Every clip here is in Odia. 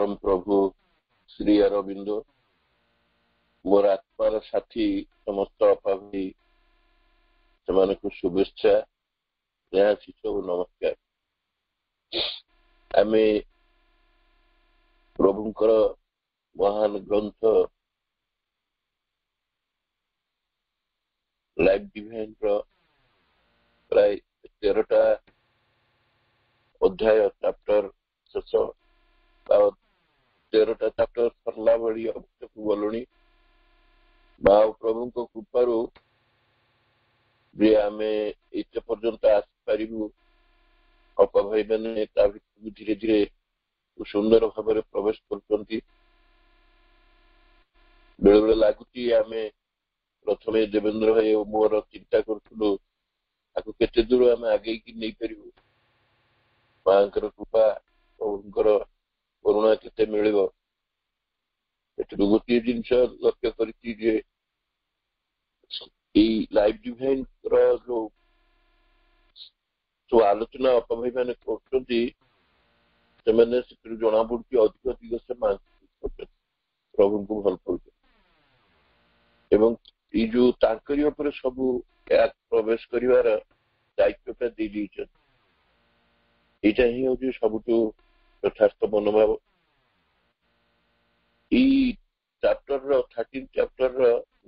परम प्रभु श्री अरविंद मोर आत्मार साथी समस्त अपाभी से शुभेच्छा सब नमस्कार। आम प्रभुंकर महान ग्रंथ लाइफ डिवाइन प्राय 13टा अध्याय चैप्टर शेष 13टा चैप्टर सरला भाई अवस्था को गलुणी प्रभु कृपार आम एत पर्यंत आसपारू अपा भाई मैंने धीरे धीरे सुंदर भाव प्रवेश कर बेले बेले लगुच आम प्रथम देवेंद्र भाई मोर चिंता करूँ केते दूर आम आगे नहीं पार माँ कृपा प्रभुंर करुणा केते मिल गोटे जिनस लक्ष्य कर लाइफ डिवाइन जो सब आलोचना अपा भाई मैंने जना पड़ी अधिक अधिक से प्रभु को भल पाते जो सब प्रवेश कर दायित्वटा दे यहाँ ही हूँ सबुठ यथार्थ मनोभाव चैप्टर 13 चैप्टर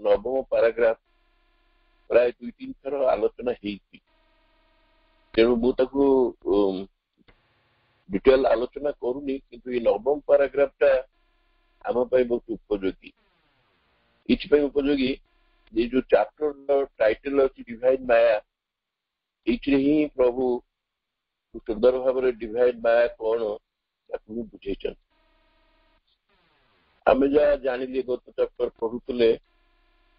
9 पैराग्राफ प्राय 2-3 थर आलोचना तेणु मुझे डिटेल आलोचना करूनी किंतु ये 9 पैराग्राफ टा आम बहुत उपयोगी ये उपयोगी ये जो चैप्टर टाइटल अच्छी डिवाइन माया ये ही प्रभु सुंदर भाव डिवाइन माया कौन बुझे आम जहाँ जानिले गत चैप्टर पढ़ुले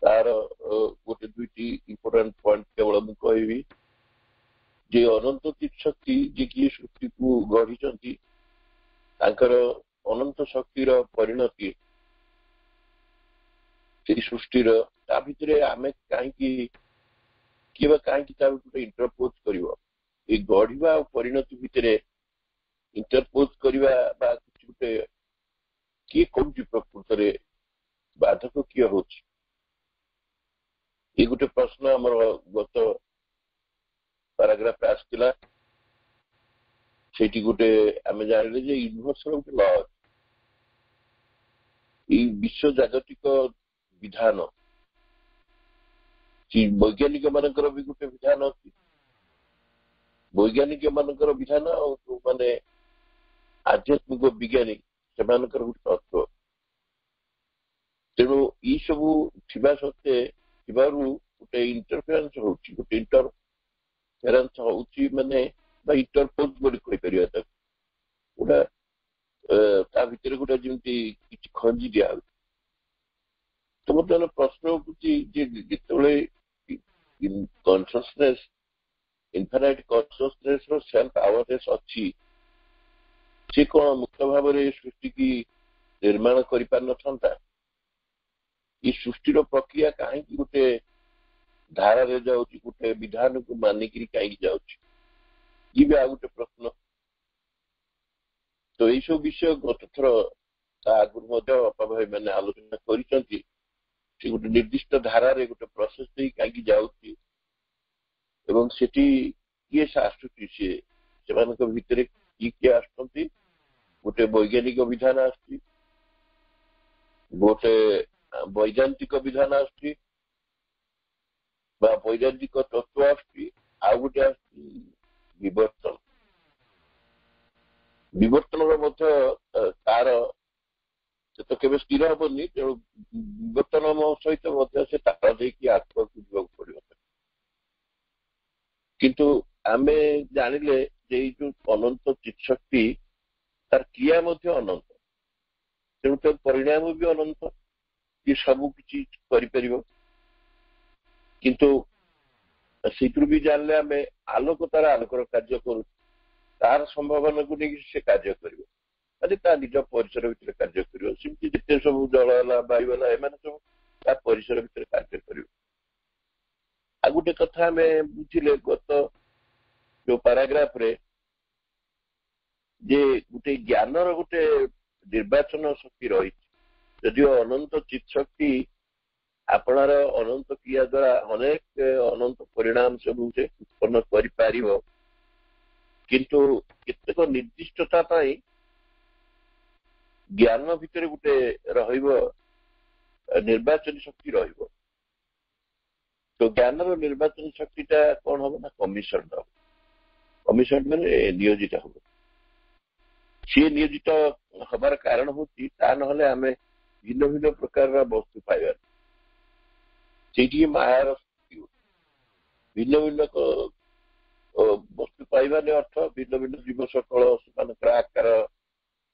तार गोटे 2टी इंपोर्टेंट पॉइंट केवल मुझे कहबी जे अनंत चित शक्ति जी कि सृष्टि को गढ़ी अनंत शक्तिर परिणति सृष्टि भितर आम कहीं कहीं इंटरपोज कर गढ़ा और परिणति भितर इंटरपोज करवा गोटे किए कौन प्रकृत में बाधक किए हो गोटे प्रश्न आम गत पैराग्राफ आसला से गोटे आम जानिले जे यूनिवर्सल गोटे लॉ विश्व जागतिक विधान वैज्ञानिक मानकर भी गोटे विधान अच्छी वैज्ञानिक मानकर विधान माने आध्यात्मिक वैज्ञानिक से गोटे तत्व तेणु ये सब थिबा सत्वे गोटे इंटरफेरेंस होची गोटे इंटरफेरेंस होची माने इंटरपोज गोटे गोटा ता भितर गोटे जमी खंजी दिया तो मतलब प्रश्न उठुची जिते कॉन्शियसनेस इनफाइनाइट कॉन्शियसनेस रो सेल्फ अवेयरनेस अच्छी से कौन मुक्त भाव सृष्टि की निर्माण कर पार न ये सृष्टिर प्रक्रिया कहीं गोटे धारा जाऊँगी गोटे विधान को मानिक कहीं जाऊँगी भी आ गोटे प्रश्न तो यही सब विषय गत थर आगुरी अपा भाई मैंने आलोचना कर गोटे निर्दिष्ट धारा गोटे प्रोसेस कहीं जाऊँगी किए आसुची से भितर किए आसुँच गोटे वैज्ञानिक विधान आसुची गोटे वैज्ञानिक विधान आसुची वैज्ञानिक तत्व आसुची आ गोटे विवर्तन तार से तो केवल स्थिर हेनी तेणु विवर्तन सहित से तार देखिए आत्मा को जीवा पड़ो किंतु आम जानिले जो अनंत चित शक्ति तार क्रिया अनंत तेणु तर परिणाम भी अनंत ये सब किसी किंतु से भी जानले आम आलोक तार आलोकर कार्य करूँ तार संभावना को लेकिन से कार्य कर निज परिसर भितर कार्य करमती जिते सब जल है वायु है एम सब परिसर भितर कार्य कर गोटे कथा आम बुझिले गत जो पैराग्राफ रे जे गोटे ज्ञानर गोटे ନିର୍ବାଚନ ଶକ୍ତି ରହିଛି। ଯଦିଓ ଅନନ୍ତ ଚିତ୍ ଶକ୍ତି ଆପଣାର ଅନନ୍ତ କ୍ରିୟା ଦ୍ୱାରା ଅନେକ ଅନନ୍ତ ପରିଣାମ ସବୁ ସେ ଉତ୍ପନ୍ନ କରିପାରିବ, କିନ୍ତୁ କେତେକ ନିର୍ଦ୍ଦିଷ୍ଟତା ପାଇଁ ଜ୍ଞାନ ଭିତରେ ଗୋଟେ ରହିବ ନିର୍ବାଚନୀ ଶକ୍ତି ରହିବ। ତ ଜ୍ଞାନର ନିର୍ବାଚନୀ ଶକ୍ତିଟା କଣ ହବ ନା କମିଶନ ହବ। କମିଶନ ମାନେ ନିୟୋଜିତ ହବ। ସିଏ ନିୟୋଜିତ ହବାର କାରଣ ହଉଛି ତା ନହେଲେ ଆମେ ଭିନ୍ନ ଭିନ୍ନ ପ୍ରକାରର ବସ୍ତୁ ପାଇବା। ସେଇଠି ମାୟାର ଶକ୍ତି। ଭିନ୍ନ ଭିନ୍ନ ବସ୍ତୁ ପାଇବାରେ ଅର୍ଥ ଭିନ୍ନ ଭିନ୍ନ ଜୀବ ସକଳ, ସେମାନଙ୍କର ଆକାର,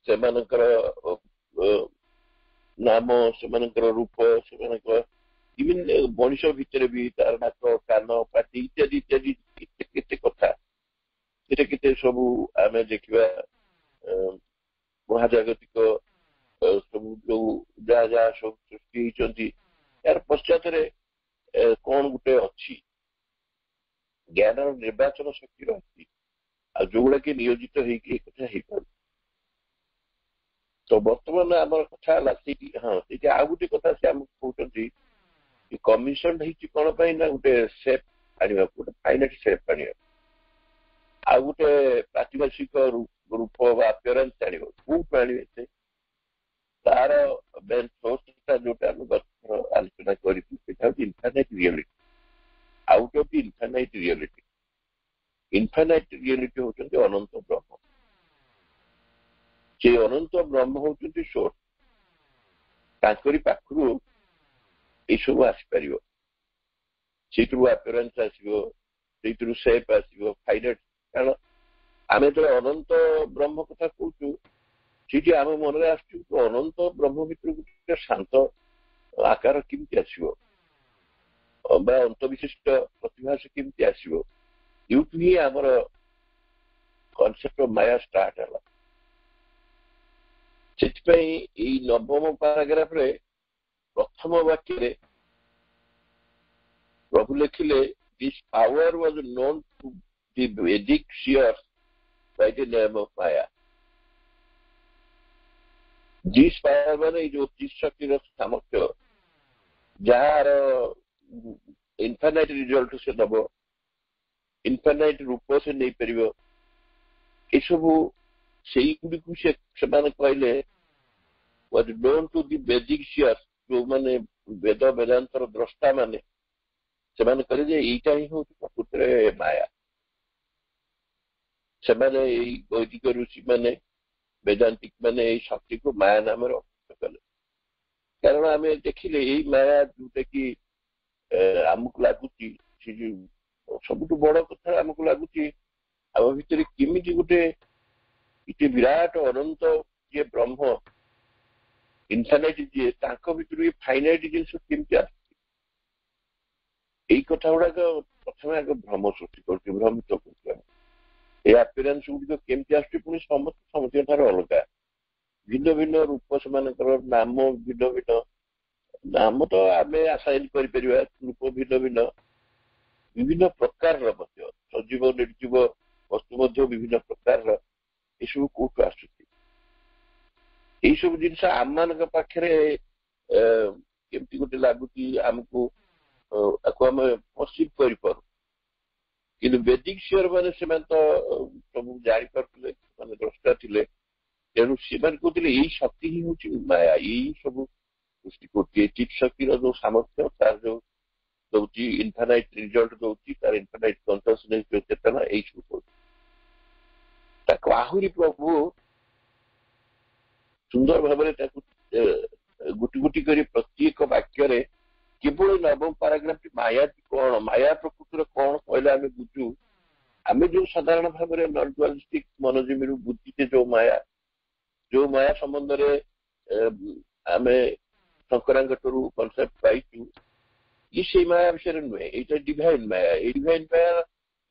ସେମାନଙ୍କର ନାମ, ସେମାନଙ୍କର ରୂପ, ସେମାନଙ୍କର ବିଭିନ୍ନ ମଣିଷ ଭିତରେ ବି ତାର ନାକ, କାନ, ପାଟି ଇତ୍ୟାଦି ଇତ୍ୟାଦି କେତେ କେତେ କଥା, କେତେ କେତେ ସବୁ ଆମେ ଦେଖିବା ମହାଜାଗତିକ ସବୁ ଯୋଉ ଯାହା ଯାହା ସବୁ ସୃଷ୍ଟି ହେଇଛନ୍ତି, ଏହାର ପଶ୍ଚାତରେ କଣ ଗୋଟେ ଅଛି, ଜ୍ଞାନର ନିର୍ବାଚନ ଶକ୍ତି ରହିଛି, ଆଉ ଯୋଉଗୁଡା କି ନିୟୋଜିତ ହେଇକି ଏ କଥା ହେଇପାରୁଛି। ତ ବର୍ତ୍ତମାନ ଆମର କଥା ହେଲା ସେଇଠି, ସେଇଠି ଆଉ ଗୋଟେ କଥା ସେ ଆମକୁ କହୁଛନ୍ତି କମିଶନ ହେଇଛି କଣ ପାଇଁ ନା ଗୋଟେ ସେପ୍ ଆଣିବାକୁ, ଗୋଟେ ଫାଇନାଇଟ୍ ସେପ୍ ଆଣିବାକୁ, ଆଉ ଗୋଟେ ପ୍ରାତିଭାଷିକ ରୂପ ବା ଆପିୟରାନ୍ସ ଆଣିବ। କୋଉଠୁ ଆଣିବେ ସେ? ତାର ମେନ୍ ସୋର୍ସଟା ଯୋଉଟା ଆମେ ଗତ ଆଲୋଚନା କରିଛୁ ସେଇଟା ହଉଛି infinite reality. Out of the infinite reality. Infinite reality ହଉଛନ୍ତି ଅନନ୍ତ ବ୍ରହ୍ମ। ସେ ଅନନ୍ତ ବ୍ରହ୍ମ ହଉଛନ୍ତି ସୋର୍ସ। ତାଙ୍କରି ପାଖରୁ ଏଇସବୁ ଆସିପାରିବ। ସେଇଥିରୁ ଆପିୟରାନ୍ସ ଆସିବ, ସେଇଥିରୁ ସେପ୍ ଆସିବ, ଫାଇନାଇଟ୍। କାରଣ ଆମେ ଯେତେବେଳେ ଅନନ୍ତ ବ୍ରହ୍ମ କଥା କହୁଛୁ ସେଇଠି ଆମ ମନରେ ଆସୁଛୁ ଅନନ୍ତ ବ୍ରହ୍ମ ଭିତରକୁ ଗୋଟେ ଶାନ୍ତ ଆକାର କେମିତି ଆସିବ ବା ଅନ୍ତବିଶିଷ୍ଟ ପ୍ରତିଭାସ କେମିତି ଆସିବ। ଏଇଠୁ ହିଁ ଆମର କନସେପ୍ଟ ଅଫ ମାୟା ଷ୍ଟାର୍ଟ ହେଲା। ସେଥିପାଇଁ ଏଇ ନବମ ପାରାଗ୍ରାଫରେ ପ୍ରଥମ ବାକ୍ୟରେ ପ୍ରଭୁ ଲେଖିଲେ this power was known to the Vedic seers by the name of Maya. This power ମାନେ ଏଇ ଯୋଉ ଚିତ୍ ଶକ୍ତିର ସାମର୍ଥ୍ୟ, ଯାହାର ଇନଫାନାଇଟ୍ ରିଜଲ୍ଟ ସେ ଦବ, ଇନଫାନାଇଟ୍ ରୂପ ସେ ନେଇପାରିବ, ଏସବୁ ସେଇଗୁଡ଼ିକୁ ସେମାନେ କହିଲେ was known to the Vedic seers, ଯୋଉମାନେ ବେଦ ବେଦାନ୍ତର ଦ୍ରଷ୍ଟା ମାନେ, ସେମାନେ କହିଲେ ଯେ ଏଇଟା ହିଁ ହଉଛି ପ୍ରକୃତରେ ମାୟା। ସେମାନେ ଏଇ ବୈଦିକ ଋଷି ମାନେ, ବେଦାନ୍ତିକ ମାନେ ଏଇ ଶକ୍ତିକୁ ମାୟା ନାମରେ ଅଭିହିତ କଲେ। କାରଣ ଆମେ ଦେଖିଲେ ଏଇ ମାୟା ଯୋଉଟା କି ଆମକୁ ଲାଗୁଛି, ସେ ଯୋଉ ସବୁଠୁ ବଡ କଥା ଆମକୁ ଲାଗୁଛି ଆମ ଭିତରେ କେମିତି ଗୋଟେ ଏତେ ବିରାଟ ଅନନ୍ତ ଯିଏ ବ୍ରହ୍ମ, ଇନଫାନାଇଟ୍ ଯିଏ, ତାଙ୍କ ଭିତରୁ ଏ ଫାଇନାଇଟ୍ ଜିନିଷ କେମିତି ଆସୁଛି, ଏଇ କଥା ଗୁଡାକ ପ୍ରଥମେ ଆଗ ଭ୍ରମ ସୃଷ୍ଟି କରୁଛି, ଭ୍ରମିତ କରୁଛି। এই ଆପିୟରାନ୍ସ ଗୁଡ଼ିକ କେମିତି ଆସୁଛି, ପୁଣି ସମସ୍ତଙ୍କ ଠାରୁ ଅଲଗା, ଭିନ୍ନ ଭିନ୍ନ ରୂପ, ସେମାନଙ୍କର ନାମ ଭିନ୍ନ ଭିନ୍ନ। ନାମ ତ ଆମେ ଆସାଇନ କରିପାରିବା, ରୂପ ଭିନ୍ନ ଭିନ୍ନ, ବିଭିନ୍ନ ପ୍ରକାରର ମଧ୍ୟ ସଜୀବ ନିର୍ଜୀବ ବସ୍ତୁ ମଧ୍ୟ ବିଭିନ୍ନ ପ୍ରକାରର। ଏସବୁ କୋଉଠୁ ଆସୁଛି? ଏଇସବୁ ଜିନିଷ ଆମମାନଙ୍କ ପାଖରେ କେମିତି ଗୋଟେ ଲାଗୁଛି, ଆମକୁ ଆକୁ ଆମେ ପରସିଭ୍ କରିପାରୁ। କିନ୍ତୁ ବେଦିକ ସିୟର ମାନେ ସେମାନେ ତ ସବୁ ଜାଣିପାରୁଥିଲେ, ସେମାନେ ଦ୍ରଷ୍ଟା ଥିଲେ, ତେଣୁ ସେମାନେ କହୁଥିଲେ ଏଇ ଶକ୍ତି ହିଁ ହଉଛି ମାୟା, ଏଇ ସବୁ ସୃଷ୍ଟି କରୁଛି। ଏଇ ଚିତ୍ ଶକ୍ତିର ଯୋଉ ସାମର୍ଥ୍ୟ, ତାର ଯୋଉ ଦଉଛି ଇନଫାନାଇଟ୍ ରିଜଲ୍ଟ ଦଉଛି, ତାର ଇନଫାନାଇଟ୍ କନସିୟସନେସ୍ ଯୋଉ ଚେତନା, ଏଇ ସବୁ କରୁଛି। ତାକୁ ଆହୁରି ପ୍ରଭୁ ସୁନ୍ଦର ଭାବରେ ତାକୁ ଗୋଟି ଗୋଟି କରି ପ୍ରତ୍ୟେକ ବାକ୍ୟରେ କେବଳ ନବମ ପାରାଗ୍ରାଫଟି ମାୟା କଣ, ମାୟା ପ୍ରକୃତିର କଣ କହିଲେ ଆମେ ବୁଝୁ। ଆମେ ଯୋଉ ସାଧାରଣ ଭାବରେ ନନ୍ ଡୁଆଲିଷ୍ଟିକ ମନୋଜୀବୀରୁ ବୁଝିଛେ ଯୋଉ ମାୟା ସମ୍ବନ୍ଧରେ ଆମେ ଶଙ୍କରାଙ୍କଠୁ କନସେପ୍ଟ ପାଇଛୁ, ଇଏ ସେଇ ମାୟା ବିଷୟରେ ନୁହେଁ। ଏଇଟା ଡିଭାଇନ ମାୟା। ଏଇ ଡିଭାଇନ ମାୟା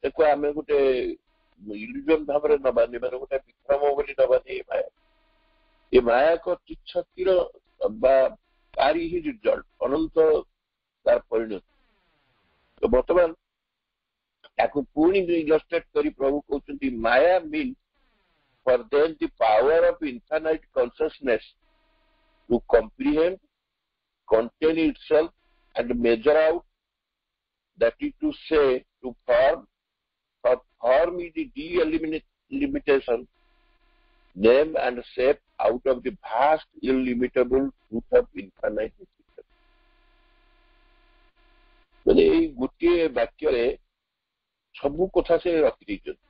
ତାକୁ ଆମେ ଗୋଟେ ଇଲ୍ୟୁଜନ ଭାବରେ ନବାନି, ମାନେ ଗୋଟେ ବିକ୍ରମ ବୋଲି ନବାନି। ଏ ମାୟା ଏକ ଚିତ୍ ଶକ୍ତିର ବା ତାରି ହିଁ ରିଜଲ୍ଟ, ଅନନ୍ତ ତାର ପରିଣତି। ତ ବର୍ତ୍ତମାନ ତାକୁ ପୁଣି ଇଲଷ୍ଟ୍ରେଟ କରି ପ୍ରଭୁ କହୁଛନ୍ତି ମାୟା means for then the power of infinite consciousness to comprehend, contain itself, and measure out, that is to say, to form, for form is the delimitation, name and shape out of the vast, illimitable truth of infinite existence. ମାନେ ଏଇ ଗୋଟିଏ ବାକ୍ୟରେ ସବୁ କଥା ସେ ରଖିଦେଇଛନ୍ତି।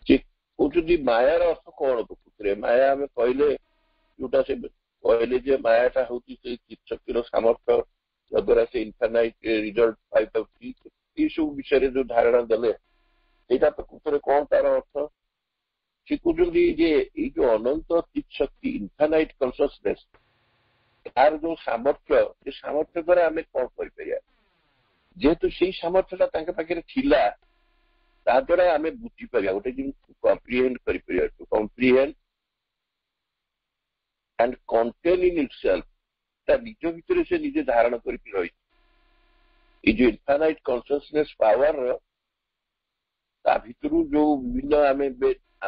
ସେ କହୁଛନ୍ତି ମାୟାର ଅର୍ଥ କଣ ପ୍ରକୃତରେ? ମାୟା ଆମେ କହିଲେ ଯୋଉଟା ସେ କହିଲେ ଯେ ମାୟାଟା ହଉଛି ସେଇ ଚିତ୍ତଶକ୍ତିର ସାମର୍ଥ୍ୟ ଯଦ୍ୱାରା ସେ ଇନଫାନାଇଟ ରିଜଲ୍ଟ ପାଇପାରୁଛି, ଏସବୁ ବିଷୟରେ ଯୋଉ ଧାରଣା ଦେଲେ ସେଇଟା ପ୍ରକୃତରେ କଣ ତାର ଅର୍ଥ? ସେ କହୁଛନ୍ତି ଯେ ଏଇ ଯୋଉ ଅନନ୍ତ ଚିତ୍ତଶକ୍ତି ଇନଫାନାଇଟ କନସିୟସନେସ, ତାର ଯୋଉ ସାମର୍ଥ୍ୟ, ସେ ସାମର୍ଥ୍ୟ ଦ୍ୱାରା ଆମେ କଣ କରିପାରିବା? ଯେହେତୁ ସେଇ ସାମର୍ଥ୍ୟଟା ତାଙ୍କ ପାଖରେ ଥିଲା, ତା ଦ୍ୱାରା ଆମେ ବୁଝିପାରିବା, ଗୋଟେ ଜିନିଷ କମ୍ପ୍ରିହେଣ୍ଡ କରିପାରିବା। To comprehend and contain in itself, ତା ନିଜ ଭିତରେ ସେ ନିଜେ ଧାରଣ କରିକି ରହିଛି। ଏଇ ଯୋଉ ଇନଫାନାଇଟ କନସିୟସନେସ ପାୱାର, ତା ଭିତରୁ ଯୋଉ ବିଭିନ୍ନ ଆମେ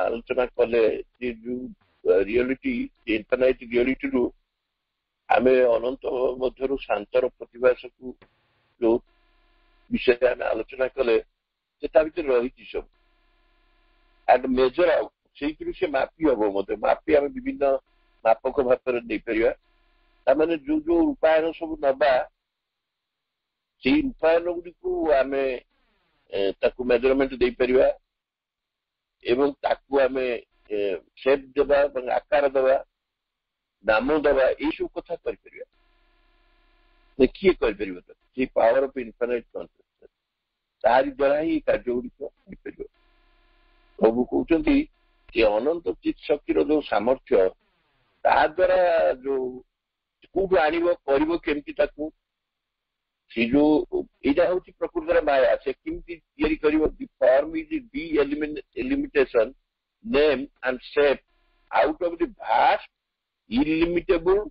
ଆଲୋଚନା କଲେ, ଯେ ଯୋଉ ରିଅଲିଟି, ଇନଫାନାଇଟ ରିଅଲିଟିରୁ ଆମେ ଅନନ୍ତ ମଧ୍ୟରୁ ଶାନ୍ତର ପ୍ରତିଭାସକୁ ଯୋଉ ବିଷୟରେ ଆମେ ଆଲୋଚନା କଲେ, ସେ ତା ଭିତରେ ରହିଛି ସବୁ। ଆଣ୍ଡ ମେଜର ଆଉଟ୍, ସେଇଥିରୁ ସେ ମାପି ହବ ମଧ୍ୟ। ମାପି ଆମେ ବିଭିନ୍ନ ମାପକ ଭାବରେ ଦେଇପାରିବା। ତାମାନେ ଯୋଉ ଯୋଉ ରୂପାୟନ ସବୁ ନବା, ସେଇ ରୂପାୟନ ଗୁଡ଼ିକୁ ଆମେ ତାକୁ ମେଜରମେଣ୍ଟ ଦେଇପାରିବା ଏବଂ ତାକୁ ଆମେ ସେପ୍ ଦେବା ଏବଂ ଆକାର ଦେବା, ନାମ ଦେବା, ଏଇସବୁ କଥା କରିପାରିବା। କିଏ କରିପାରିବ? ସେଇ ପାୱାର ଅଫ୍ ଇନଫାନାଇଟ କନସିୟସନେସ, ତାରି ଦ୍ୱାରା ହିଁ କାର୍ଯ୍ୟ ଗୁଡ଼ିକ ହେଇପାରିବ। ପ୍ରଭୁ କହୁଛନ୍ତି ଯେ ଅନନ୍ତ ଚିତ୍ ଶକ୍ତିର ଯୋଉ ସାମର୍ଥ୍ୟ, ତା ଦ୍ୱାରା ଯୋଉ କୋଉଠୁ ଆଣିବ, କରିବ କେମିତି ତାକୁ? ସେ ଯୋଉ ଏଇଟା ହଉଛି ପ୍ରକୃତରେ ମାୟା। ସେ କେମିତି ତିଆରି କରିବ? The form is delimitation, name and shape out of the vast illimitable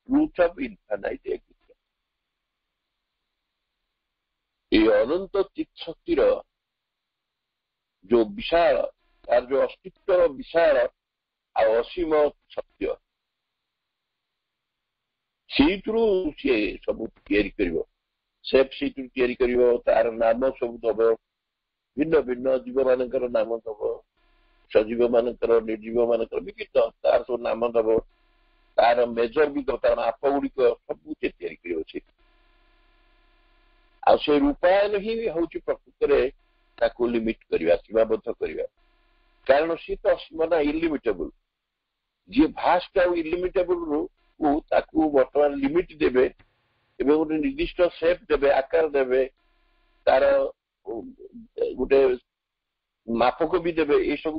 truth of infinite existence। এই ଅନନ୍ତ ଚିତ୍ ଶକ୍ତିର ଯୋଉ ବିଶାଳ, ତାର ଯୋଉ ଅସ୍ତିତ୍ୱର ବିଶାଳ ଆଉ ଅସୀମ ସତ୍ୟ, ସେଇଥିରୁ ସିଏ ସବୁ ତିଆରି କରିବ। ସେପ୍ ସେଇଥିରୁ ତିଆରି କରିବ, ତାର ନାମ ସବୁ ଦବ, ଭିନ୍ନ ଭିନ୍ନ ଜୀବ ମାନଙ୍କର ନାମ ଦବ, ସଜୀବ ମାନଙ୍କର, ନିର୍ଜୀବ ମାନଙ୍କର ବିଭିନ୍ନ ତାର ସବୁ ନାମ ଦବ, ତାର ମେଜର ବି ଦବ, ତାର ମାପ ଗୁଡ଼ିକ ସବୁ ସେ ତିଆରି କରିବ। ସେ ଆଉ ସେ ରୂପାୟନ ହିଁ ହଉଛି ପ୍ରକୃତରେ ତାକୁ ଲିମିଟ କରିବା, ସୀମାବଦ୍ଧ କରିବା। କାରଣ ସିଏ ତ ଅସୀମ ନା, ଇଲିମିଟେବୁଲ। ଯିଏ ଭାଷ୍ଟ ଆଉ ଇଲିମିଟେବୁଲ କୁ ତାକୁ ବର୍ତ୍ତମାନ ଲିମିଟ ଦେବେ ଏବଂ ଗୋଟେ ନିର୍ଦ୍ଦିଷ୍ଟ ସେପ୍ ଦେବେ, ଆକାର ଦେବେ, ତାର ଗୋଟେ ମାପକ ବି ଦେବେ, ଏସବୁ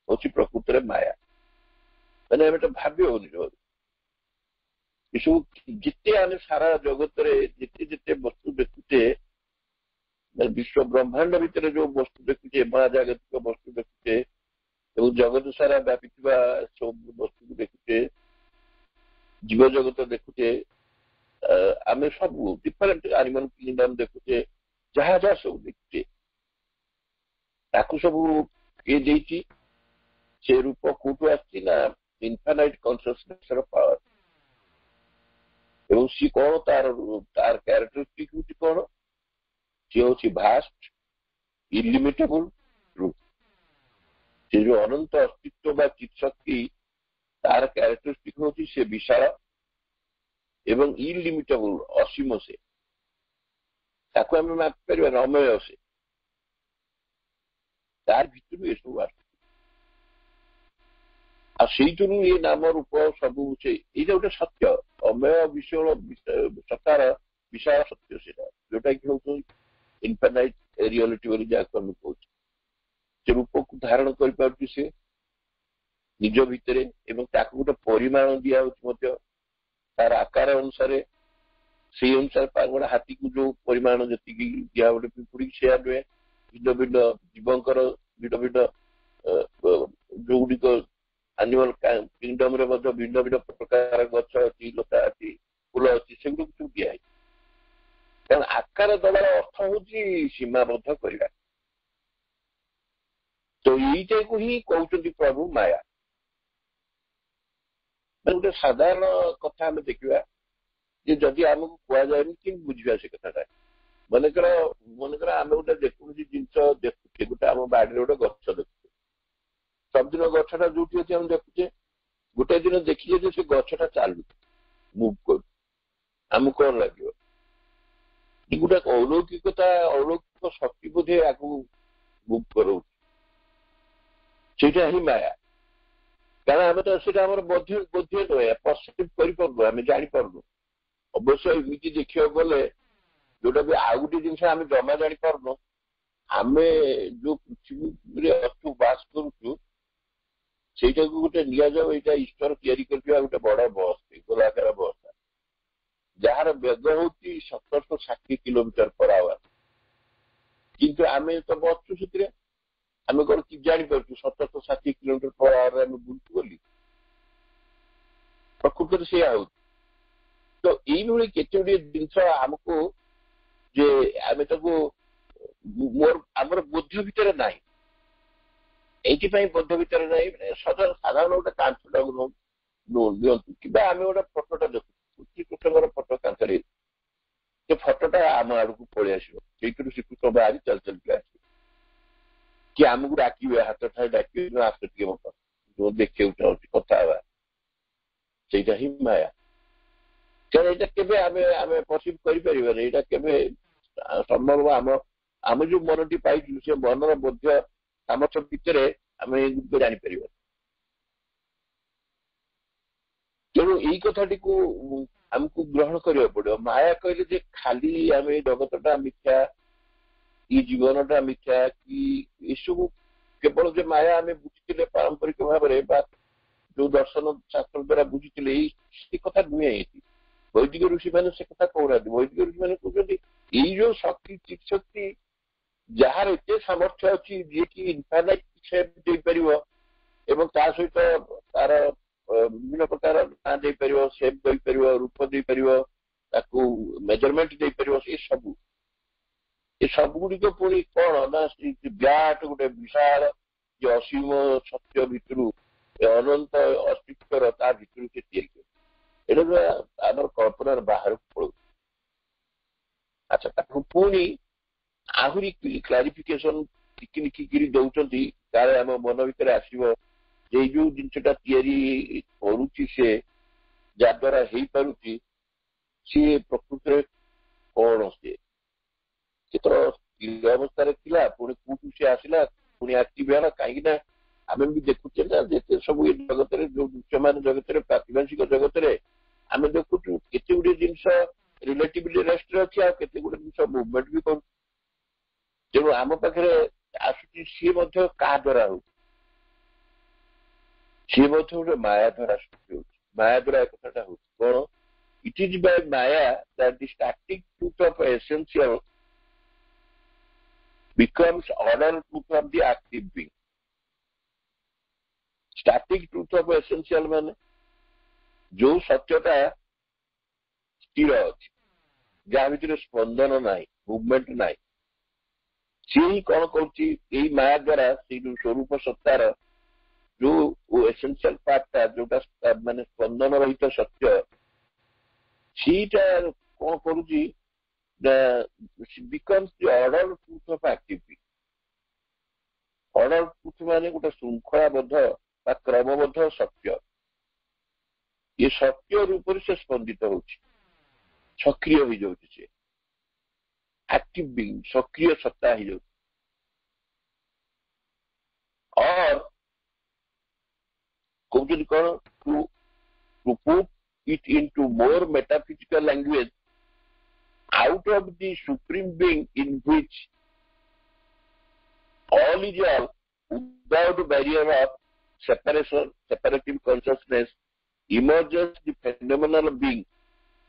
ହଉଛି ପ୍ରକୃତରେ ମାୟା। ମାନେ ଆମେ ଏଟା ଭାବି ହଉନି। ଏସବୁ ଯେତେ ଆମେ ସାରା ଜଗତରେ ଯେତେ ଯେତେ ବସ୍ତୁ ଦେଖୁଛେ, ବିଶ୍ୱ ବ୍ରହ୍ମାଣ୍ଡ ଭିତରେ ଯୋଉ ବସ୍ତୁ ଦେଖୁଛେ, ମହାଜାଗତିକ ବସ୍ତୁ ଦେଖୁଛେ ଏବଂ ଜଗତ ସାରା ବ୍ୟାପିଥିବା ସବୁ ବସ୍ତୁକୁ ଦେଖୁଛେ, ଜୀବ ଜଗତ ଦେଖୁଛେ, ଆମେ ସବୁ ଡିଫରେଣ୍ଟ ଆନିମାଲ କିଙ୍ଗଡମ ଦେଖୁଛେ, ଯାହା ଯାହା ସବୁ ଦେଖୁଛେ, ତାକୁ ସବୁ କିଏ ଦେଇଛି? ସେ ରୂପ କୋଉଠୁ ଆସିଛି? ନା ଇନଫାନାଇଟ କନସିୟସନେସର ପାୱାର। ଏବଂ ସିଏ କଣ, ତାର କ୍ୟାରେକ୍ଟରିଷ୍ଟିକ ହଉଛି କଣ? ସିଏ ହଉଛି ଭାଷ୍ଟ ଇଲିମିଟେବୁଲ ଟ୍ରୁଥ। ସେ ଯୋଉ ଅନନ୍ତ ଅସ୍ତିତ୍ୱ ବା ଚିତ୍ ଶକ୍ତି, ତାର କ୍ୟାରେକ୍ଟରିଷ୍ଟିକ ହଉଛି ସେ ବିଶାଳ ଏବଂ ଇଲିମିଟେବୁଲ, ଅସୀମ। ସେ ତାକୁ ଆମେ ମାପି ପାରିବା, ଅମେୟ। ସେ ତାର ଭିତରୁ ଏସବୁ ଆସୁଛି। ଆଉ ସେଇଥିରୁ ଏ ନାମ ରୂପ ସବୁ, ସେ ଏଇଟା ଗୋଟେ ସତ୍ୟ, ଅମେୟ ବିଷୟ ସତାର ବିଶାଳ ସତ୍ୟ, ସେଇଟା ଯୋଉଟା କି ହଉଛି ଇନଫାନାଇଟ ରିଅଲିଟି ବୋଲି ଯାହାକୁ ଆମେ କହୁଛୁ। ସେ ରୂପକୁ ଧାରଣ କରିପାରୁଛି ସେ ନିଜ ଭିତରେ ଏବଂ ତାକୁ ଗୋଟେ ପରିମାଣ ଦିଆହଉଛି ମଧ୍ୟ, ତାର ଆକାର ଅନୁସାରେ। ସେଇ ଅନୁସାରେ ଗୋଟେ ହାତୀକୁ ଯୋଉ ପରିମାଣ ଯେତିକି ଦିଆ, ଗୋଟେ ପିମ୍ପୁଡ଼ିକି ସେୟା ନୁହେଁ। ଭିନ୍ନ ଭିନ୍ନ ଜୀବଙ୍କର ଭିନ୍ନ ଭିନ୍ନ ଯୋଉଗୁଡ଼ିକ ଆନିମାଲ କିଙ୍ଗଡମରେ ମଧ୍ୟ ଭିନ୍ନ ଭିନ୍ନ ପ୍ରକାର ଗଛ ଅଛି, ଲତା ଅଛି, ଫୁଲ ଅଛି, ସେଗୁଡ଼ିକୁ ସବୁ ଦିଆହେଇଛି। କାରଣ ଆକାର ଦେବାର ଅର୍ଥ ହଉଛି ସୀମାବଦ୍ଧ କରିବା। तो यहीटा को ही कहते प्रभु माया गोटे साधारण कथा आम देखा जदि आमको कहुए कि बुझा से कथा मनकर आम गोटे जेकोसी जिनस देखुचे गोटे आम बाड़ी गोटे गछ देखुचे सबदिन गछटा जो अच्छे देखुचे गोटे दिन देखिए से गछटा चालू मुव कर आमको कौन लगे गोटे अलौकिकता अलौकिक शक्ति बोधे आगे मुव कर ही माया कारण आम तो सीटा बोध्य नुहे परसिव कर जापारू अवश्य एमती देखा गले जोटा भी आउ गोटे जिन आम जमा जापारू आम जो पृथ्वी अच्छु बास करुचु से गोटे निजाऊ यहाँ ईश्वर या गोटे बड़ बस गोलाकार बस जार वेग हूँ 1760 किलोमीटर पर आवर किंतु आम तो बसु से आम कौन कि जापर 1760 किलोमीटर पर आवर आम बुलू बोली प्रकृत से तो ये केते गुड़े जिनस आमको जे आम मोर आमर बुद्ध भितर ना ये बुद्ध भितर ना साधारण गोटे कांचटा दिंतु कि आम गोटे फटोटा देखु श्रीकृष्ण फटो कांचरे से फटोटा आम आड़ को पलि आस श्रीकृष्ण बाहरी चल चल के आस कि आमको डाके हाथ ठाई डाक आस टे मत जो देखा चाहूँ कथा से ही माया कारण यहाँ केवे आम परसिव कर संभव आम जो मनटी पाई से मनर बोध्य सामर्थ्य भितर आम जापर तेणु यही कथाटी को आमको ग्रहण करा पड़ो माया कहले खाली आम जगतटा मिथ्या ये जीवनटा मिथ्या कि सब केवल जो माया आम बुझी पारंपरिक भाव में जो दर्शन शास्त्र द्वारा बुझी कथा नुहे वैदिक ऋषि मैंने से कथा कहना वैदिक ऋषि मैंने कहते ये जो शक्ति चित शक्ति जार एत सामर्थ्य अच्छी जी की इनफाइनाइट सेप सहित तार विभिन्न प्रकार ना देपर सेप देपर रूप देपर मेजरमेंट देपर ये सब गुड़िक पुणी कौन ना विराट गोटे विशाल जो असीम सत्य भितर अनंत अस्तित्वर ता भितर से आम कल्पनार बाहर पड़ो अच्छा पुणी आहरी क्लारिफिकेशन टिकी दौरान काले आम मन भर आसो जो जिनटा करुच्ची से जद्वारा हो पारुची सी प्रकृत कौन से तो स्थिर अवस्था पुणी कौटू सी आसला पुणी एक्टिव है कहीं आम भी देखुचे ना जिते सब ये जगत जो दृश्यमान जगत प्रातिभाषिक जगत आम देखुचु केते गुड़े जिनस रिलेटिवली रेस्ट अच्छी आते गुड़े जिन मुवमेंट भी कर तेणु आम पाखे आसुची सी क्या द्वारा हो सी गोटे माया द्वारा सृष्टि हो माया द्वारा एक कथा हो कौन it is by Maya that the static truth of essential becomes order truth of the active being. Static truth of essential मान जो सत्यता स्थिर अच्छी जहाँ भीतर स्पंदन ना मुवमेंट ना सी ही कौन कर माया द्वारा से जो स्वरूप सत्तार जो एसेंशियल पार्टा जोटा माने स्पंदन रहित सत्य सीटा कौन करुच्ची becomes the order truth of activity. Order truth माने गोटे श्रृंखलाबद्ध क्रमबद्ध सत्य ये सत्य रूप से स्पंदित हो सक्रिय हो जाए एक्टिव बीइंग सक्रिय सत्ता हो जाए और कहते कौन to put it into more metaphysical language out of the supreme being in which all is all without barrier of separation, separative consciousness emerges the phenomenal being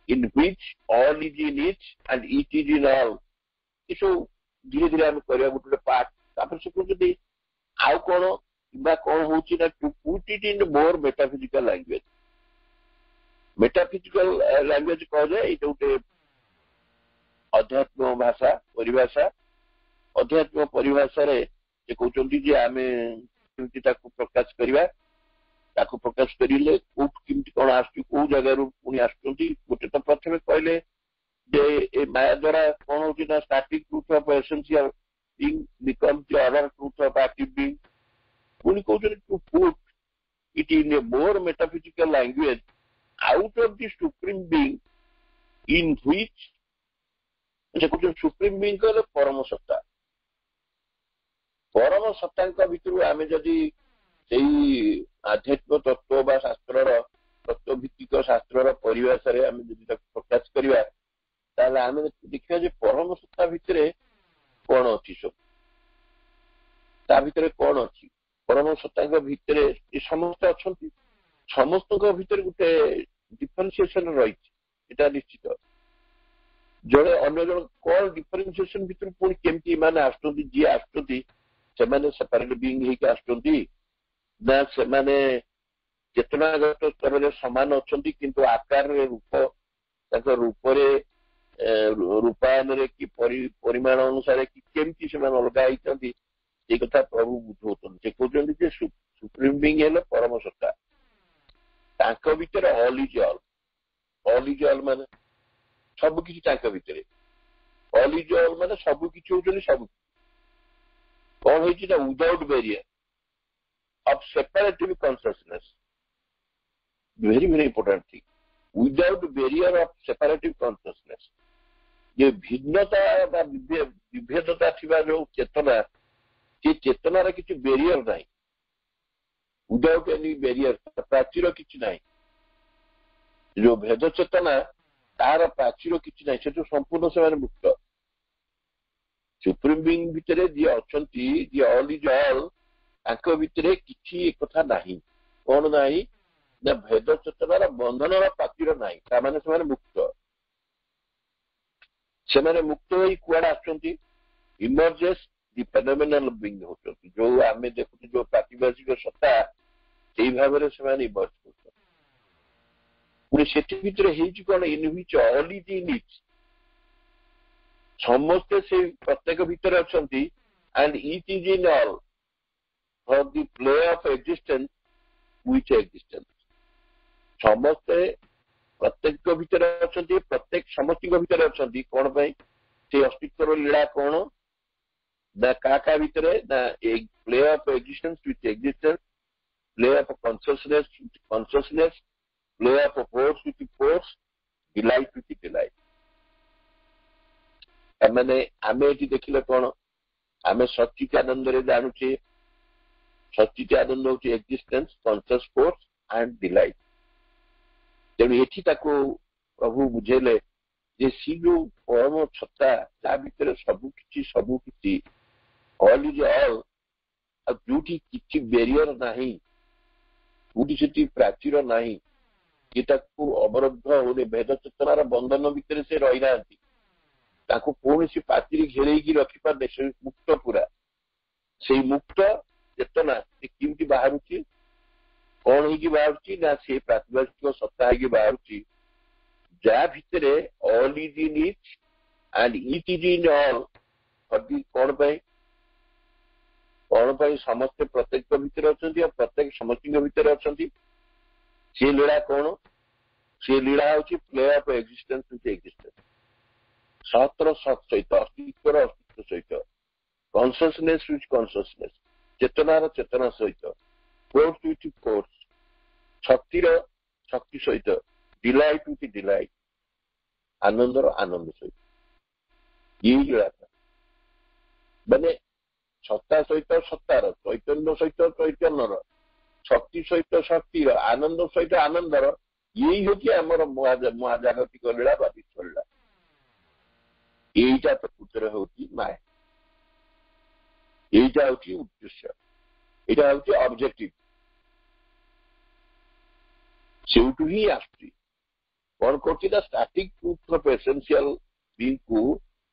in which all is in each and each is in all. So धीरे धीरे आम कर गोटे पार्ट से कहते आउ कौन हूँ to put it in more metaphysical language metaphysical language कह जाए ये गोटे अध्यात्म भाषा परिभाषा अध्यात्म परिभाषा से कहते जे आम प्रकाश करवा प्रकाश करें कौन आसो जगार पुणी आसुच्च तो प्रथम कहले जे माया द्वारा कौन हो static truth of essential being becomes the other truth of active being. पुणी कहते to put it in a more metaphysical language, out of the supreme being in which supreme being कहले परम सत्ता भितर आम जदि आध्यात्मिक तत्व बा शास्त्र तत्व भित्तिक शास्त्र परिभाषा आम जदि प्रकाश करवा आम देखा परम सत्ता भितर कौन अच्छी सब ता भितर कौन अच्छी परम सत्ता भितर समस्त अच्छा समस्त भितर गोटे डिफरेन्सिएसन रही निश्चित जड़े अन्य जन कौन डिफरेन्सिएसन भितर पुणी केमती माने आसुच्च जी आसुच्च सेपरेट बीइंग होके आसुच्च ना से चेतनागत स्तर में सामान अच्छा किंतु आकार रूप रूपरे रूपायन कि परिमाण अनुसार कि केमती से अलग होती ये कथा प्रभु बुझाते कहते सुप्रीम बीइंग है परम सत्ता भितर ऑल इज ऑल माने सबकि भितर ऑल इज ऑल माने सबकि होती सब कौन होता without barrier of separative consciousness very very important thing without barrier of separative consciousness ये भिन्नता विभेदता थिबा जो चेतना से चेतनार किसी बैरियर ना विदाउट एनी बैरियर प्राचीर किसी ना जो भेद चेतना तार प्राचीर किसी ना से संपूर्ण से मुक्त सुप्रीम बीइंग भितर जी अच्छा जी ऑल इज ऑल भितर किसी एक कथा ना कौन ना ना भेद चेतनार बंधन प्राचीर ना मुक्त से मुक्त हो कुआड़े आसुच्च इमर्जेस दि फेनोमेनल बीइंग होती जो आम देखु जो प्रातिभाषिक सत्ता से भाव में इमर्ज कर पुणी से कौन in which all is in each समस्ते से प्रत्येक भितर अच्छा and each is in all for the play of existence which existence समस्ते प्रत्येक भितर अच्छा प्रत्येक समस्त भितर अच्छा कौन से अस्तित्व लीला कौन ना क्या भितर ना play of existence with existence play of consciousness play of force with force delight with delight मैंने आम ये देखिले कौन आम सचित आनंद जानुचे सचित आनंद हूँ existence conscious force and delight तेणु ये प्रभु बुझेले जे सी जो परम सत्ता ता भितर सबकि ऑल इज ऑल जोटी किसी बैरियर नाही जोटी प्राचीर नाही अवरुद्ध होने भेद चेतनार बंधन भितर से रही ना कौन सी पाचेरी घेरे रखिपारे से मुक्त पूरा से मुक्त चेतना से केमती बाहर कौन हो बाहर ना से प्रातिभाषिक सत्ता हो बाहर जा भितर all is in each and it is in all कौन समस्ते प्रत्येक भितर अच्छा प्रत्येक समस्त भितर अच्छा से लीला कौन से लीला हूँ play of existence with existence सतर सत सहित अस्तित्वर अस्तित्व सहित कॉन्शियसनेस विथ कॉन्शियसनेस चेतनार चेतना सहित फोर्स विथ फोर्स शक्तिर शक्ति सहित डिलाइट विथ डिलाइट आनंदर आनंद सहित यही लीला था माने सत्ता सहित सत्तार चैतन्य सहित चैतन्यर शक्ति सहित शक्तिर आनंद सहित आनंदर यही हूँ आमर महाजागतिक लीला बा विश्व लीला यहीटा प्रकृतर हूँ माया यहीटा हूँ उद्देश्य यहाँ हूँ ऑब्जेक्टिव से ही आसुची कौन कर static truth of essential being को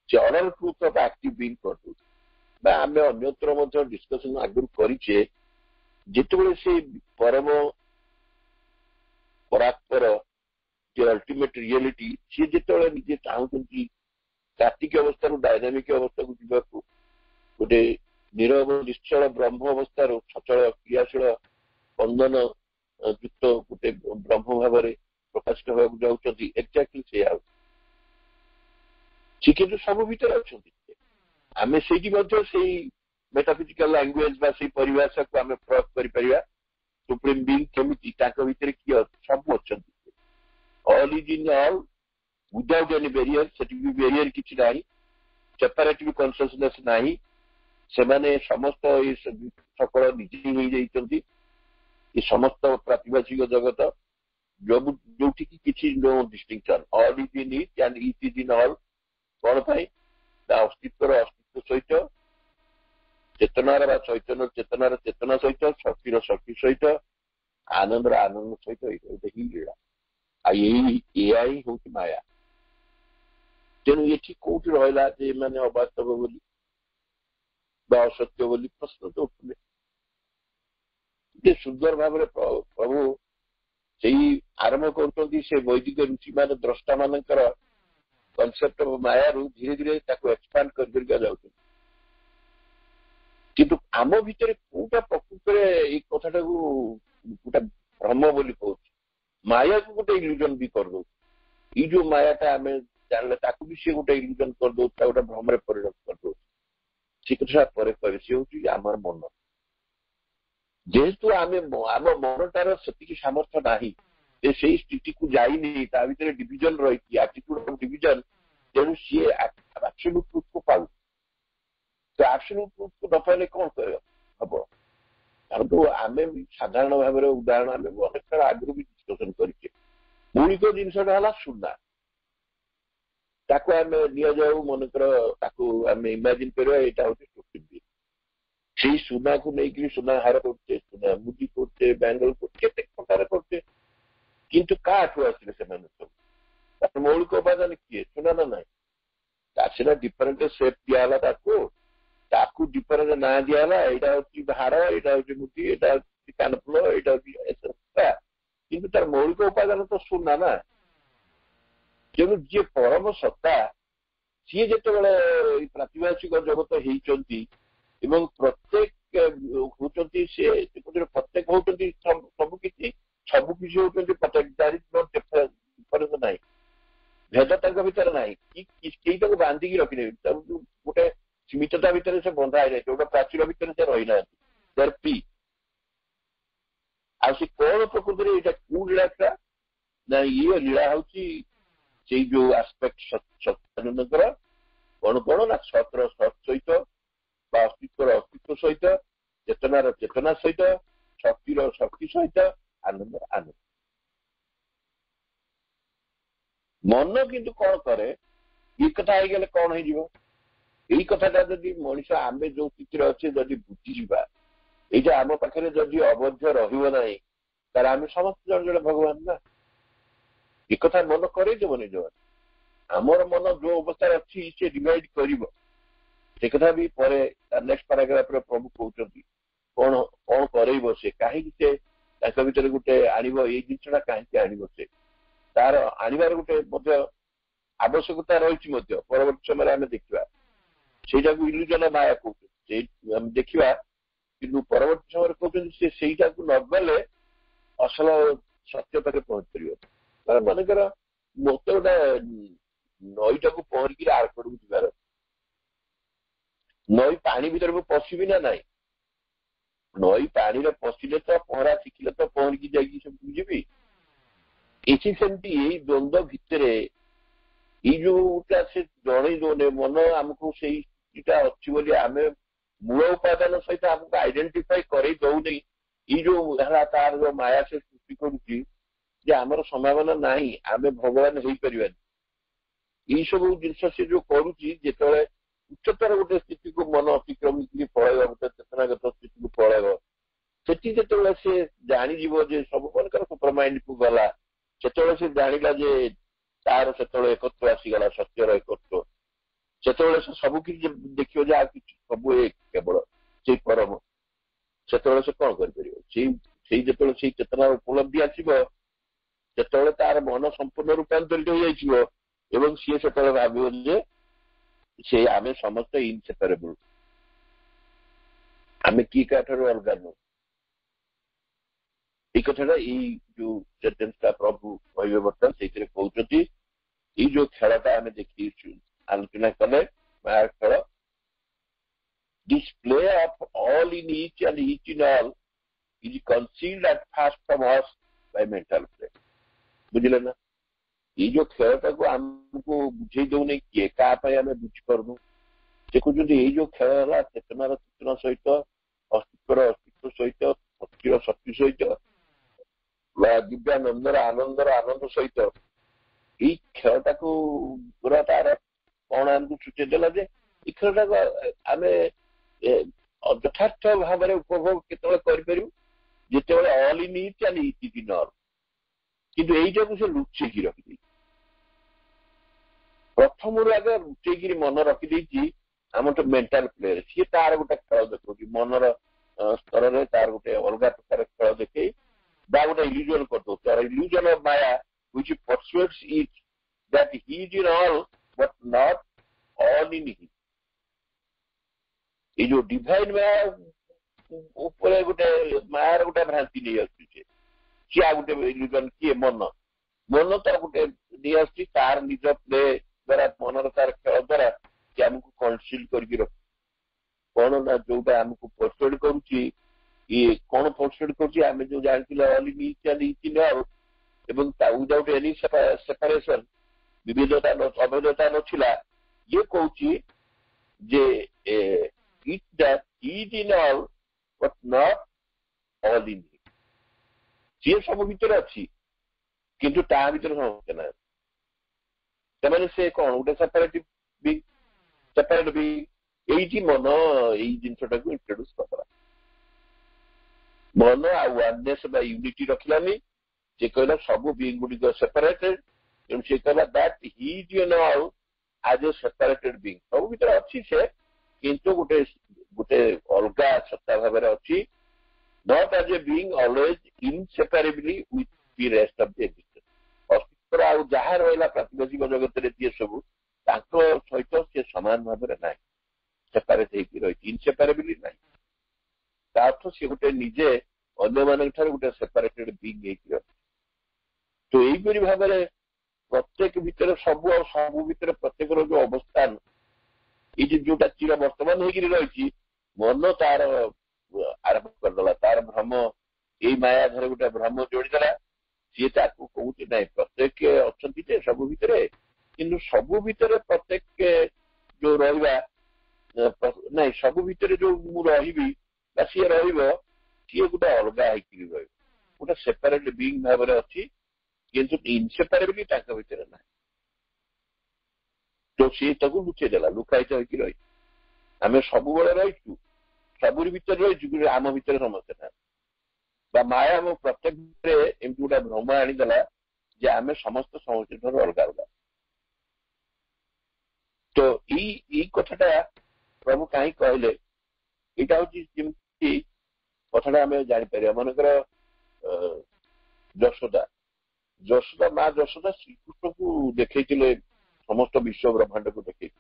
order truth of active being कर आम अन्यत्र डिस्कशन आगुरी करिचे जिते से परम परात्पर जो अल्टीमेट रियलिटी सी जिते निजे चाहते स्टैटिक अवस्था डायनामिक अवस्था को जीवा गोटे ନିରବ ନିଶ୍ଚଳ ବ୍ରହ୍ମ ଅବସ୍ଥାରୁ ସଚଳ କ୍ରିୟାଶୀଳ ସ୍ପନ୍ଦନ ଯୁକ୍ତ ଗୋଟେ ବ୍ରହ୍ମ ଭାବରେ ପ୍ରକାଶିତ ହେବାକୁ ଯାଉଛନ୍ତି। ଏକ୍ଜାକ୍ଟଲି ସେଇଆ ହଉଛି। ସେ କିନ୍ତୁ ସବୁ ଭିତରେ ଅଛନ୍ତି। ଆମେ ସେଇଠି ମଧ୍ୟ ସେଇ ମେଟାଫିଜିକାଲ ଲାଙ୍ଗୁଏଜ ବା ସେଇ ପରିଭାଷାକୁ ଆମେ ପ୍ରୟୋଗ କରିପାରିବା। ସୁପ୍ରିମ ବିଙ୍ଗ କେମିତି, ତାଙ୍କ ଭିତରେ କିଏ ସବୁ ଅଛନ୍ତି। All is in all without any barrier. ସେଠି ବି ବ୍ୟାରିୟର କିଛି ନାହିଁ, ସେପାରେଟିଭ କନସିୟସନେସ୍ ନାହିଁ। ସେମାନେ ସମସ୍ତ ଏ ସକଳ ନିଜେ ହେଇଯାଇଛନ୍ତି। ଏ ସମସ୍ତ ପ୍ରାତିଭାସିକ ଜଗତ ଯୋଉଠିକି କିଛି no distinction. All is in each and each is in all. କଣ ପାଇଁ? ତା ଅସ୍ତିତ୍ୱର ଅସ୍ତିତ୍ୱ ସହିତ, ଚେତନାର ବା ଚୈତନ୍ୟ ଚେତନାର ଚେତନା ସହିତ, ଶକ୍ତିର ଶକ୍ତି ସହିତ, ଆନନ୍ଦର ଆନନ୍ଦ ସହିତ ଏଇଟା ହିଁ ଲୀଳା। ଆଉ ଏଇଆ ହିଁ ହଉଛି ମାୟା। ତେଣୁ ଏଠି କୋଉଠି ରହିଲା ଯେ ଏମାନେ ଅବାସ୍ତବ ବୋଲି ବା ଅସତ୍ୟ ବୋଲି ପ୍ରଶ୍ନ ତ ଉଠୁନି। ଏତେ ସୁନ୍ଦର ଭାବରେ ପ୍ରଭୁ ସେଇ ଆରମ୍ଭ କରୁଛନ୍ତି ସେ ବୈଦିକ ଋଷି ମାନେ ଦ୍ରଷ୍ଟା ମାନଙ୍କର କନସେପ୍ଟ ଅଫ ମାୟାରୁ ଧୀରେ ଧୀରେ ତାକୁ ଏକ୍ସପାଣ୍ଡ କରିକା ଯାଉଛନ୍ତି। କିନ୍ତୁ ଆମ ଭିତରେ କୋଉଟା ପ୍ରକୃତରେ ଏଇ କଥାଟାକୁ ଗୋଟେ ଭ୍ରମ ବୋଲି କହୁଛି, ମାୟାକୁ ଗୋଟେ ଇଲ୍ୟୁଜନ ବି କରିଦଉଛି। ଏଇ ଯୋଉ ମାୟାଟା ଆମେ ଜାଣିଲେ ତାକୁ ବି ସିଏ ଗୋଟେ ଇଲ୍ୟୁଜନ କରିଦଉଛି, ତା ଗୋଟେ ଭ୍ରମରେ ପରିଣତ କରିଦଉଛି। ସେ କଥା ପରେ କହିବେ, ସେ ହଉଛି ଆମର ମନ। ଯେହେତୁ ଆମ ମନଟାର ସେତିକି ସାମର୍ଥ୍ୟ ନାହିଁ, ସେଇ ସ୍ଥିତିକୁ ଯାଇନି, ତା ଭିତରେ ଡିଭିଜନ ରହିଛି, ଆଟିଟ୍ୟୁଡ ଅଫ ଡିଭିଜନ। ତେଣୁ ସିଏ ଆବସଲ୍ୟୁଟ ଟ୍ରୁଥକୁ ପାଉଛି। ତ ଆବସଲ୍ୟୁଟ ଟ୍ରୁଥକୁ ନ ପାଇଲେ କଣ ହବ? କାରଣ ଆମେ ସାଧାରଣ ଭାବରେ ଉଦାହରଣ ଆମେ ଅନେକ ଥର ଆଗରୁ ବି ଡିସ୍କସନ କରିଛେ। ମୌଳିକ ଜିନିଷଟା ହେଲା ସୁନା। ତାକୁ ଆମେ ନିଆଯାଉ, ମନେକର ତାକୁ ଆମେ ଇମାଜିନ କରିବା ଏଇଟା ହଉଛି ପୃଥିବୀ। ସେଇ ସୁନାକୁ ନେଇକି ସୁନା ହାର କରୁଛେ, ସୁନା ମୁଦି କରୁଛେ, ବ୍ୟାଙ୍ଗଲ କରୁଛେ, କେତେ ପ୍ରକାର କରୁଛେ। କିନ୍ତୁ କାହାଠୁ ଆସିଲେ ସେମାନେ ସବୁ? ତାର ମୌଳିକ ଉପାଦାନ କିଏ? ସୁନା ନା ନାହିଁ? ତାର ସିନା ଡିଫରେଣ୍ଟ ସେପ୍ ଦିଆହେଲା, ତାକୁ ଡିଫରେଣ୍ଟ ନାଁ ଦିଆହେଲା। ଏଇଟା ହଉଛି ହାର, ଏଇଟା ହଉଛି ମୁଦି, ଏଇଟା ହଉଛି କାନଫୁଲ, ଏଇଟା ହଉଛି। କିନ୍ତୁ ତାର ମୌଳିକ ଉପାଦାନ ତ ସୁନା ନା। ତେଣୁ ଯିଏ ପରମ ସତ୍ତା, ସିଏ ଯେତେବେଳେ ଏଇ ପ୍ରାତିଭାସିକ ଜଗତ ହେଇଛନ୍ତି ଏବଂ ପ୍ରତ୍ୟେକ ହଉଛନ୍ତି, ସେ ପ୍ରତ୍ୟେକ ହଉଛନ୍ତି ସବୁ କିଛି ହଉଛନ୍ତି ପ୍ରତ୍ୟେକ। ଡିଫରେନ୍ସ ନାହିଁ, ଭେଦ ତାଙ୍କ ଭିତରେ ନାହିଁ। କେହି ତାକୁ ବାନ୍ଧିକି ରଖିନେବି। ଗୋଟେ ସୀମିତତା ଭିତରେ ସେ ବନ୍ଧା ହେଇଯାଇଛି, ଗୋଟେ ପ୍ରାଚୀର ଭିତରେ ସେ ରହିନାହାନ୍ତି। ଆଉ ସେ କଣ ପ୍ରକୃତିରେ ଏଇଟା କୋଉ ଲୀଳାଟା ନା, ଇଏ ଲୀଳା ହଉଛି ସେଇ ଯୋଉ ଆସ୍ପେକ୍ଟ ସତ୍ୟାନନ୍ଦଙ୍କର କଣ କଣ ନା, ସତ୍ର ସତ୍ ସହିତ ବା ଅସ୍ତିତ୍ୱର ଅସ୍ତିତ୍ୱ ସହିତ, ଚେତନାର ଚେତନା ସହିତ, ଶକ୍ତିର ଶକ୍ତି ସହିତ, ଆନନ୍ଦ ଆନନ୍ଦ। ମନ କିନ୍ତୁ କଣ କରେ? ଏଇ କଥା ହେଇଗଲେ କଣ ହେଇଯିବ? ଏଇ କଥାଟା ଯଦି ମଣିଷ ଆମେ ଯୋଉ ସ୍ଥିତିରେ ଅଛେ ଯଦି ବୁଝିଯିବା, ଏଇଟା ଆମ ପାଖରେ ଯଦି ଅବଧ୍ୟ ରହିବ ନାହିଁ, ତାହେଲେ ଆମେ ସମସ୍ତେ ଜଣେ ଜଣେ ଭଗବାନ ନା। ଏ କଥା ମନ କରେଇଦେବ ନିଜ। ଆମର ମନ ଯୋଉ ଅବସ୍ଥାରେ ଅଛି ସେ ଡିଭାଇଡ କରିବ। ସେ କଥା ବି ପରେ ନେକ୍ସଟ ପାରାଗ୍ରାଫରେ ପ୍ରଭୁ କହୁଛନ୍ତି କଣ କଣ କରେଇବ ସେ, କାହିଁକି ସେ ତାଙ୍କ ଭିତରେ ଗୋଟେ ଆଣିବ, ଏଇ ଜିନିଷଟା କାହିଁକି ଆଣିବ ସେ, ତାର ଆଣିବାର ଗୋଟେ ମଧ୍ୟ ଆବଶ୍ୟକତା ରହିଛି ମଧ୍ୟ। ପରବର୍ତ୍ତୀ ସମୟରେ ଆମେ ଦେଖିବା ସେଇଟାକୁ ଇଲ୍ୟୁଜନ ମାୟା କହୁଛନ୍ତି, ସେଇ ଆମେ ଦେଖିବା। କିନ୍ତୁ ପରବର୍ତ୍ତୀ ସମୟରେ କହୁଛନ୍ତି ସେ ସେଇଟାକୁ ନଗଲେ ଅସଲ ସତ୍ୟ ପାଖରେ ପହଞ୍ଚି ପାରିବ। ମନେକର ମତେ ଗୋଟେ ନଈଟାକୁ ପହଁରିକି ଆର ପଟକୁ ଯିବାର, ନଈ ପାଣି ଭିତରେ ମୁଁ ପଶିବି ନା ନାହିଁ? ନଈ ପାଣିରେ ପଶିଲେ ତ ପହଁରା ଶିଖିଲେ ତ ପହଁରିକି ଯାଇକି ସେମିତି ଯିବି। ଏଠି ସେମିତି ଏଇ ଦ୍ୱନ୍ଦ୍ୱ ଭିତରେ ଏଇ ଯୋଉଟା ସେ ଜଣେଇ ଦଉନି, ମନ ଆମକୁ ସେଇଟା ଅଛି ବୋଲି ଆମେ ମୂଳ ଉପାଦାନ ସହିତ ଆମକୁ ଆଇଡେଣ୍ଟିଫାଇ କରେଇ ଦଉନି। ଏଇ ଯୋଉ ହେଲା ତାର ଯୋଉ ମାୟା ସେ ସୃଷ୍ଟି କରୁଛି ଯେ ଆମର ସମ୍ଭାବନା ନାହିଁ, ଆମେ ଭଗବାନ ହେଇପାରିବାନି। ଏଇ ସବୁ ଜିନିଷ ସେ ଯୋଉ କରୁଛି, ଯେତେବେଳେ ଉଚ୍ଚତର ଗୋଟେ ସ୍ଥିତିକୁ ମନ ଅତିକ୍ରମିକି ପଳେଇବ, ଗୋଟେ ଚେତନାଗତ ସ୍ଥିତିକୁ ପଳେଇବ, ସେଠି ଯେତେବେଳେ ସେ ଜାଣିଯିବ ଯେ ସବୁ ମନେକର ସୁପରମାଇଣ୍ଡକୁ ଗଲା, ସେତେବେଳେ ସେ ଜାଣିଲା ଯେ ତାର ସେତେବେଳେ ଏକତ୍ଵ ଆସିଗଲା, ସତ୍ୟର ଏକତ୍ଵ। ସେତେବେଳେ ସେ ସବୁ କିଛି ଦେଖିବ ଯେ ଆଉ କିଛି ସବୁ କେବଳ ସେଇ ପରମ। ସେତେବେଳେ ସେ କଣ କରିପାରିବ? ସେଇ ଯେତେବେଳେ ସେଇ ଚେତନାର ଉପଲବ୍ଧି ଆସିବ, ସେତେବେଳେ ତାର ମନ ସମ୍ପୂର୍ଣ୍ଣ ରୂପାନ୍ତରିତ ହୋଇଯାଇଥିବ ଏବଂ ସିଏ ସେତେବେଳେ ଭାବିବ ଯେ ସେ ଆମେ ସମସ୍ତେ ଇନସେପାରେବୁଲ। आम किए क्या अलग नु ये कथा जो सेंटेंसटा प्रभु कहे बर्तमान से कहते ये जो खेलटा आम देखी आलोचना कले माया खेल display of all in each and each in all is concealed at first from us by mental play बुझे ना ये जो खेलटा को आमको बुझे दौने किए क्या आम बुझीपारू देखुं ये जो खेल है चेतनार चेतना सहित अस्तित्वर अस्तित्व सहित शक्तिर शक्ति सहित दिव्यानंदर आनंद सहित ये खेलटा को पूरा तार कौन आमको सूचे देला जे ये खेलटा को आम यथार्थ भाव में उपभोग केतबेले जिते all in each and each in all किंतु एटा को से लुचेकी रखी प्रथम आगे लुचेकी मन रखी आम तो मेंटाल प्लेयर सी तार गोटे खेल देखो मनर स्तर में तार गोटे अलग प्रकार खेल देखे गोटे इल्यूजन कर दो तार illusion of Maya which persuades it that he is in all but not all in he ये जो डिवाइन माया ऊपर गोटे मायार गोटे भ्रांति नहीं आसुचे सी आ गोटे इल्यूजन किए मन मन तार गोटे नहीं आसुची तार निज प्ले द्वारा मनर तार खेल द्वारा आमको कनसिल करके रख कौन ना जोटा आमको परसुएड करुच्ची ये कौन परसुएड करुच्ची जो जानते all in each and each in all एवं विदाउट एनी सेपरेशन विविधता अभेदता नथिला ये कहूची जे it that is in all but not all in it सी सब भीतर अच्छी किंतु ता भीतर समझते ना से कौन गोटे सेपरेटिव बिंग सेपरेट भी यही मन यही जिनटा को इंट्रोड्यूस कर मन आवारनेस यूनिटी रखलानी से कहला सब बीइंग गुडिक सेपरेटेड तेणु से कहला that he is in all as a separated being सब भीतर अच्छी से किंतु गोटे गोटे अलग सत्ता भाव में अच्छी not as a being always inseparably with the rest of the existence अस्तित्व आ जहाँ रहा प्रातिभाषिक जगत में जी सब सहित से सामान भाव में ना सेपारेट रही इनसेपारेबली ना अर्थ सी गोटे निजे अन्य मान गोटे सेपारेटेड बीइंग तो यहीपरि भाव में प्रत्येक भितर सब भितर प्रत्येक जो अवस्थान ये जोटा चिर वर्तमान होगी रही मन तार आरंभ करदेला तार भ्रम यही माया घर गोटे भ्रम जोड़ीदेला सी कहूँ ना प्रत्येक अच्छा सब भितर किंतु सब भितर प्रत्येक जो रहा ना सब भितर जो मुझे सी सी गोटे अलग गोटे सेपरेट बीइंग भाव में अच्छी किंतु इनसेपरेबली भितर ना तो सी लुचेदेला लुकायित होगी रही आम सब रहीचु सबुरी भितर रहीचु आम भितर समस्या ना माया आम प्रत्येक एमती गोटे भ्रम आनीदेला जे आम समस्त समस्त अलग अलग तो ये कथाटा प्रभु कहीं कहले यहाँ हूँ कथाटा आम जापर मनकर जशोदा माँ जशोदा श्रीकृष्ण को देखे समस्त विश्व ब्रह्मांड को देखे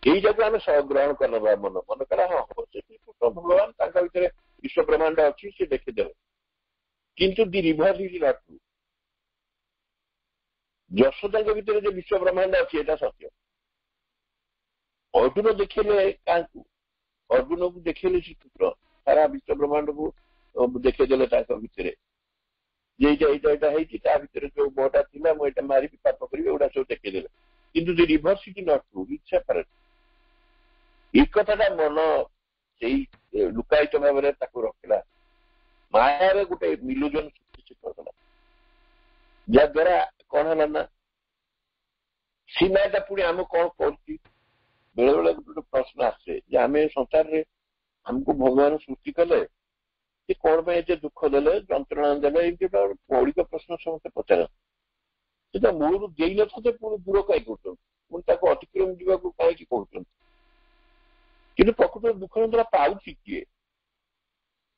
यही जगह आम ग्रहण कर मन मन कला हाँ हम से श्रीकृष्ण भगवान भीतर विश्व ब्रह्मांड अच्छी से देखीदे किंतु the reverse is not true जशोदा भीतर जो विश्व ब्रह्मांड अच्छी यहाँ सत्य अर्जुन देखले क्या अर्जुन को देखले श्रीकृष्ण सारा विश्व ब्रह्मांड को देखेदेले भितर भितर जो बहटा था मुझे मारी पाप करी एगुड़ा सब देखेदेले किंतु the reverse is not true it's separate ये कथाटा मन से लुकायित भाव में रखला माया गोटे इल्यूजन सृष्टि करदेला जहाद्वारा कौन है ना सी मायाटा पुणी आम कौन कर बेले बेले गोटे प्रश्न आसे आम संसार में हमको भगवान सृष्टि कले कौन पे दुख देले जंत्रणा देले ये मौलिक प्रश्न समस्त पचार मूल दे न थे पुणी दूर कहीं कहते अतिक्रम जावाक कहीं कहते कि प्रकृत दुख जंत्रणा पाऊँ किए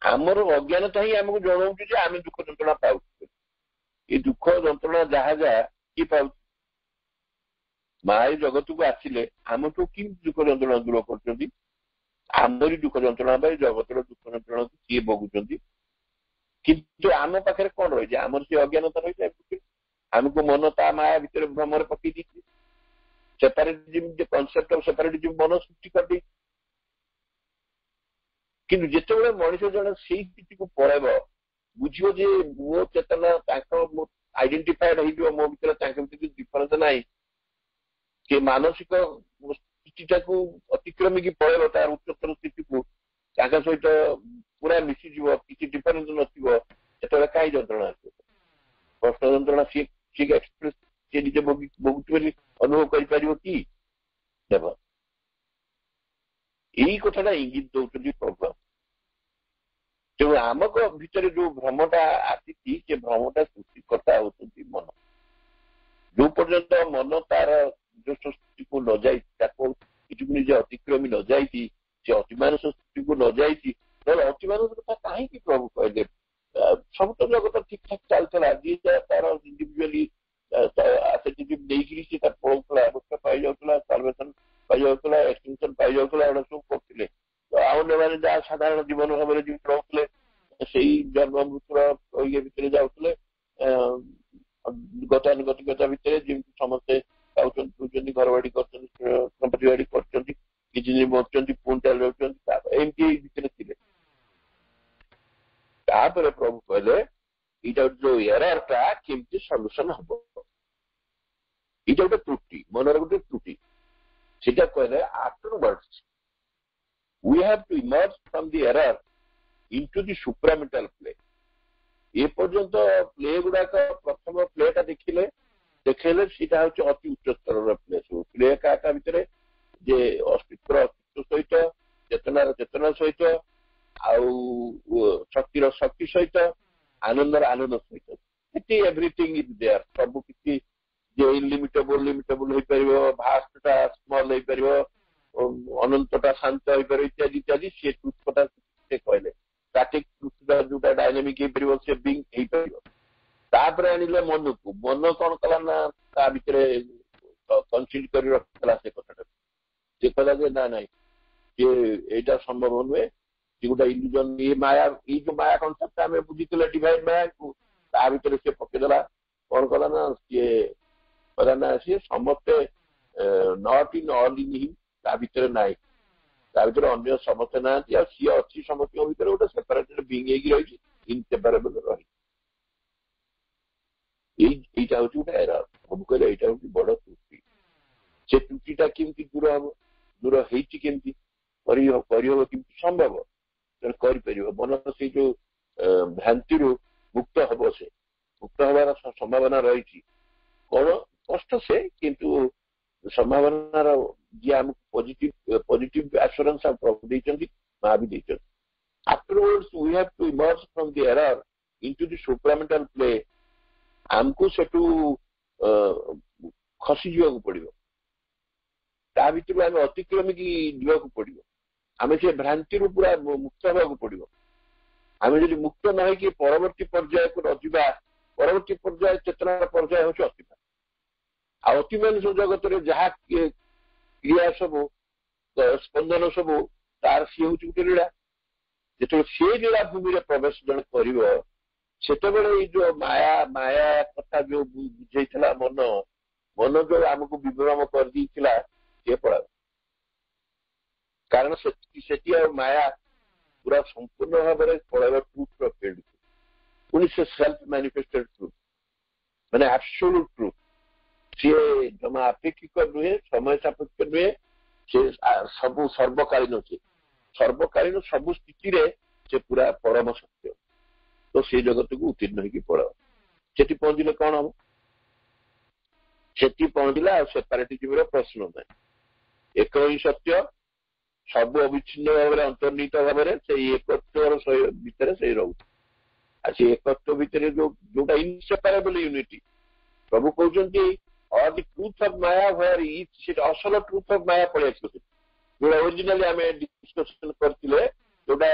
आमर अज्ञानता ही आमको जनाऊँ आम दुख जंत्रणा पाऊ ये दुख जंत्रणा जहाँ जहाँ किए पाऊ माया जगत को आसिले आम तो कि दुख जंत्रणा दूर कर ଆମରି ଦୁଃଖ ଯନ୍ତ୍ରଣା ପାଇଁ ଜଗତର ଦୁଃଖ ଯନ୍ତ୍ରଣା କିଏ ଭୋଗୁଛନ୍ତି କିନ୍ତୁ ଆମ ପାଖରେ କଣ ରହିଛି ଆମର ସେ ଅଜ୍ଞାନତା ରହିଛି ଆମକୁ ମନ ତା ମାୟା ଭିତରେ ଭ୍ରମରେ ପକେଇ ଦେଇଛି ସେପାରେଟିଜିମ କନସେପ୍ଟ ଅଫ ସେପାରେଟିଜିମ ମନ ସୃଷ୍ଟି କରିଦେଇଛି କିନ୍ତୁ ଯେତେବେଳେ ମଣିଷ ଜଣେ ସେଇ ସ୍ଥିତିକୁ ପଳେଇବ ବୁଝିବ ଯେ ମୋ ଚେତନା ତାଙ୍କ ଆଇଡେଣ୍ଟିଫାଏଡ ହେଇଯିବ ମୋ ଭିତରେ ତାଙ୍କ ଭିତରେ ଡିଫରେନ୍ସ ନାହିଁ ସେ ମାନସିକ ସ୍ଥିତିଟାକୁ ଅତିକ୍ରମିକି ପଳେଇବ ତାର ଉଚ୍ଚତର ସ୍ଥିତିକୁ ତାଙ୍କ ସହିତ ପୁରା ମିଶିଯିବ କିଛି ଡିଫରେନ୍ସ ନଥିବ ସେତେବେଳେ କାହିଁ ଯନ୍ତ୍ରଣା ଆସିବ କଷ୍ଟ ଯନ୍ତ୍ରଣା ସିଏ ଏକ୍ସପ୍ରେସ ସିଏ ନିଜେ ଭୋଗୁଛି ବୋଲି ଅନୁଭବ କରିପାରିବ କି ଦେବ ଏଇ କଥାଟା ଇଙ୍ଗିତ ଦଉଛନ୍ତି ପ୍ରଭୁ ତେଣୁ ଆମ ଭିତରେ ଯୋଉ ଭ୍ରମଟା ଆସିଛି ସେ ଭ୍ରମଟା ସୃଷ୍ଟିକର୍ତ୍ତା ହଉଛନ୍ତି ମନ ଯୋଉ ପର୍ଯ୍ୟନ୍ତ ମନ ତାର ନିଜସ୍ୱ ସ୍ଥିତିକୁ ନ ଯାଇଛି ତାକୁ ନିଜକୁ ନିଜେ ଅତିକ୍ରମି ନ ଯାଇଛି ସେ ଅତିମାନସ ସ୍ଥିତିକୁ ନ ଯାଇଛି ତାହେଲେ ଅତିମାନସ କଥା କାହିଁକି ପ୍ରଭୁ କହିଲେ ସବୁ ତ ଜଗତ ଠିକ ଠାକ ଚାଲିଥିଲା ଯିଏ ତାର ଇଣ୍ଡିଭିଜୁଆଲି ନେଇକିରି ସେ ତାର ପଳଉଥିଲା ମୁକ୍ତ ପାଇଯାଉଥିଲା ସାଲଭେସନ ପାଇଯାଉଥିଲା ଏକ୍ସଟିଂସନ ପାଇଯାଉଥିଲା ଏଗୁଡ଼ା ସବୁ କରୁଥିଲେ ଅନ୍ୟମାନେ ଯାହା ସାଧାରଣ ଜୀବନ ଭାବରେ ଯେମିତି ରହୁଥିଲେ ସେଇ ଜନ୍ମ ମୃତ୍ୟୁର ଇଏ ଭିତରେ ଯାଉଥିଲେ ଗତାନୁଗତିକତା ଭିତରେ ଯେମିତି ସମସ୍ତେ ଖାଉଛନ୍ତି ପିଉଛନ୍ତି ଘର ବାଡି କରୁଛନ୍ତି ସମ୍ପତ୍ତି ବାଡି କରୁଛନ୍ତି କିଛି ଦିନ ବଞ୍ଚୁଛନ୍ତି ପୁଣି ଚାଲି ଯାଉଛନ୍ତି ଏମିତି ଏଇ ଭିତରେ ଥିଲେ ତାପରେ ପ୍ରଭୁ କହିଲେ ଏଇଟା ଯୋଉ ଏରରଟା କେମିତି ସଲ୍ୟୁସନ ହବ ଏଇଟା ଗୋଟେ ତ୍ରୁଟି ମନର ଗୋଟେ ତ୍ରୁଟି ସେଟା କହିଲେ ଆଫ୍ଟରୱାର୍ଡସ୍ we have to emerge from the error into the supramental play ଏ ପର୍ଯ୍ୟନ୍ତ ପ୍ଲେ ଗୁଡାକ ପ୍ରଥମ ପ୍ଲେଟା ଦେଖେଇଲେ ସେଇଟା ହଉଛି ଅତି ଉଚ୍ଚ ସ୍ତରର ପ୍ଲେ ସବୁ ପ୍ଲେ କାହା ଭିତରେ ଯେ ଅସ୍ତିତ୍ୱର ଅସ୍ତିତ୍ୱ ସହିତ ଚେତନାର ଚେତନା ସହିତ ଆଉ ଶକ୍ତିର ଶକ୍ତି ସହିତ ଆନନ୍ଦର ଆନନ୍ଦ ସହିତ ସେଠି ଏଭ୍ରିଥିଙ୍ଗ ଇଜ ଦେୟାର ସବୁ କିଛି ଯେ ଲିମିଟେବଲ ହେଇପାରିବ ଭାଷ୍ଟଟା ସ୍ମଲ ହେଇପାରିବ ଅନନ୍ତଟା ଶାନ୍ତ ହେଇପାରିବ ଇତ୍ୟାଦି ଇତ୍ୟାଦି ସେ ଟ୍ରୁଥ କଥା ସେ କହିଲେ ଷ୍ଟାଟିକ ଟ୍ରୁଥଟା ଯୋଉଟା ଡାଇନାମିକ ହେଇପାରିବ ସେ ବିଙ୍ଗ ହେଇପାରିବ ତାପରେ ଆଣିଲେ ମନକୁ ମନ କଣ କଲା ନା ତା ଭିତରେ କନସିଡ କରି ରଖିଥିଲା ସେ କଥାଟା ସେ କହିଲା ଯେ ନା ନାଇଁ ସିଏ ଏଇଟା ସମ୍ଭବ ନୁହେଁ ସେ ଗୋଟେ ଇଲ୍ୟୁଜନ ଏଇ ଯୋଉ ମାୟା କନସେପ୍ଟ ଆମେ ବୁଝିଥିଲେ ଡିଭାଇନ ମାୟାକୁ ତା ଭିତରେ ସେ ପକେଇଦେଲା କଣ କଲା ନା ସିଏ କହିଲା ନା ସିଏ ସମସ୍ତେ ନଟ୍ ଇନ୍ ଅଲ୍ ଇନ୍ ହିଁ ତା ଭିତରେ ନାହିଁ ତା ଭିତରେ ଅନ୍ୟ ସମସ୍ତେ ନାହାନ୍ତି ଆଉ ସିଏ ଅଛି ସମସ୍ତଙ୍କ ଭିତରେ ଗୋଟେ ସେପାରେଟେଡ ବିଙ୍ଗ ହେଇକି ରହିଛି ଇନସେପାରେବଲ ରହିଛି এইটা হচ্ছে ଗୋଟେ ଏରର ସବୁ କହିଲେ ଏଇଟା ହଉଛି ବଡ ତ୍ରୁଟି ସେ ତ୍ରୁଟିଟା କେମିତି ଦୂର ହବ ଦୂର ହେଇଛି କେମିତି କରିହବ କେମିତି ସମ୍ଭବ କରିପାରିବ ମନ ସେଇ ଯୋଉ ଭ୍ରାନ୍ତିରୁ ମୁକ୍ତ ହବ ସେ ମୁକ୍ତ ହବାର ସମ୍ଭାବନା ରହିଛି କଣ କଷ୍ଟ ସେ କିନ୍ତୁ ସମ୍ଭାବନାର ଯିଏ ଆମକୁ ପଜିଟିଭ ଆସୁରାନ୍ସ ପ୍ରଭୁ ଦେଇଛନ୍ତି ମା ବି ଦେଇଛନ୍ତି afterwards we have to emerge from the error into the supramental play ଆମକୁ ସେଠୁ ଖସିଯିବାକୁ ପଡିବ ତା ଭିତରୁ ଆମେ ଅତିକ୍ରମିକି ଯିବାକୁ ପଡିବ ଆମେ ସେ ଭ୍ରାନ୍ତିରୁ ପୁରା ମୁକ୍ତ ହେବାକୁ ପଡିବ ଆମେ ଯଦି ମୁକ୍ତ ନ ହେଇକି ପରବର୍ତ୍ତୀ ପର୍ଯ୍ୟାୟକୁ ନ ଯିବା ପରବର୍ତ୍ତୀ ପର୍ଯ୍ୟାୟ ଚେତନାର ପର୍ଯ୍ୟାୟ ହେଉଛି ଅତିମାନ ଆଉ ଅତିମାନ ଜଗତରେ ଯାହା କ୍ରିୟା ସବୁ ସ୍ପନ୍ଦନ ସବୁ ତାର ସିଏ ହଉଛି ଗୋଟେ ଲୀଳା ଯେତେବେଳେ ସେ ଲୀଳା ଭୂମିରେ ପ୍ରବେଶ ଜଣେ କରିବ ସେତେବେଳେ ଏଇ ଯୋଉ ମାୟା କଥା ଯୋଉ ବୁଝେଇଥିଲା ମନ ଯୋଉ ଆମକୁ ବିଭ୍ରମ କରିଦେଇଥିଲା ସିଏ ପଳାବ କାରଣ ସେଠି ଆଉ ମାୟା ପୁରା ସମ୍ପୂର୍ଣ୍ଣ ଭାବରେ ପଳେଇବ ଟ୍ରୁଥର ଫିଲ୍ଡକୁ ପୁଣି ସେ ସେଲ୍ଫ ମ୍ୟାନିଫେଷ୍ଟେଡ ଟ୍ରୁଥ ମାନେ ଆବସୋଲ୍ୟୁଟ ଟ୍ରୁଥ ସିଏ ଜମା ଆପେକ୍ଷିକ ନୁହେଁ ସମୟ ସାପେକ୍ଷ ନୁହେଁ ସେ ସବୁ ସର୍ବକାଳୀନ ସର୍ବକାଳୀନ ସବୁ ସ୍ଥିତିରେ ସେ ପୁରା ପରମ ସତ୍ୟ ତ ସେଇ ଜଗତକୁ ଉତ୍ତୀର୍ଣ୍ଣ ହେଇକି ପଳାଅ ସେଠି ପହଞ୍ଚିଲେ କଣ ହବ ସେଠି ପହଞ୍ଚିଲା ଆଉ ସେପାରେଟିଜିମର ପ୍ରଶ୍ନ ନାହିଁ ଏକ ହିଁ ସତ୍ୟ ସବୁ ଅବିଚ୍ଛିନ୍ନ ଭାବରେ ଅନ୍ତର୍ନିହିତ ଭାବରେ ସେଇ ଏକତ୍ୱର ଭିତରେ ସେଇ ରହୁଛି ଆଉ ସେ ଏକତ୍ୱ ଭିତରେ ଯୋଉଟା ଇନସେପାରେବଲ ୟୁନିଟି ପ୍ରଭୁ କହୁଛନ୍ତି all the truth of maya where is ସେଟା ଅସଲ ଟ୍ରୁଥ ଅଫ ମାୟା ପଳେଇ ଆସିବ ଯୋଉଟା ଓରିଜିନାଲି ଆମେ ଡିସ୍କସନ କରିଥିଲେ ଯୋଉଟା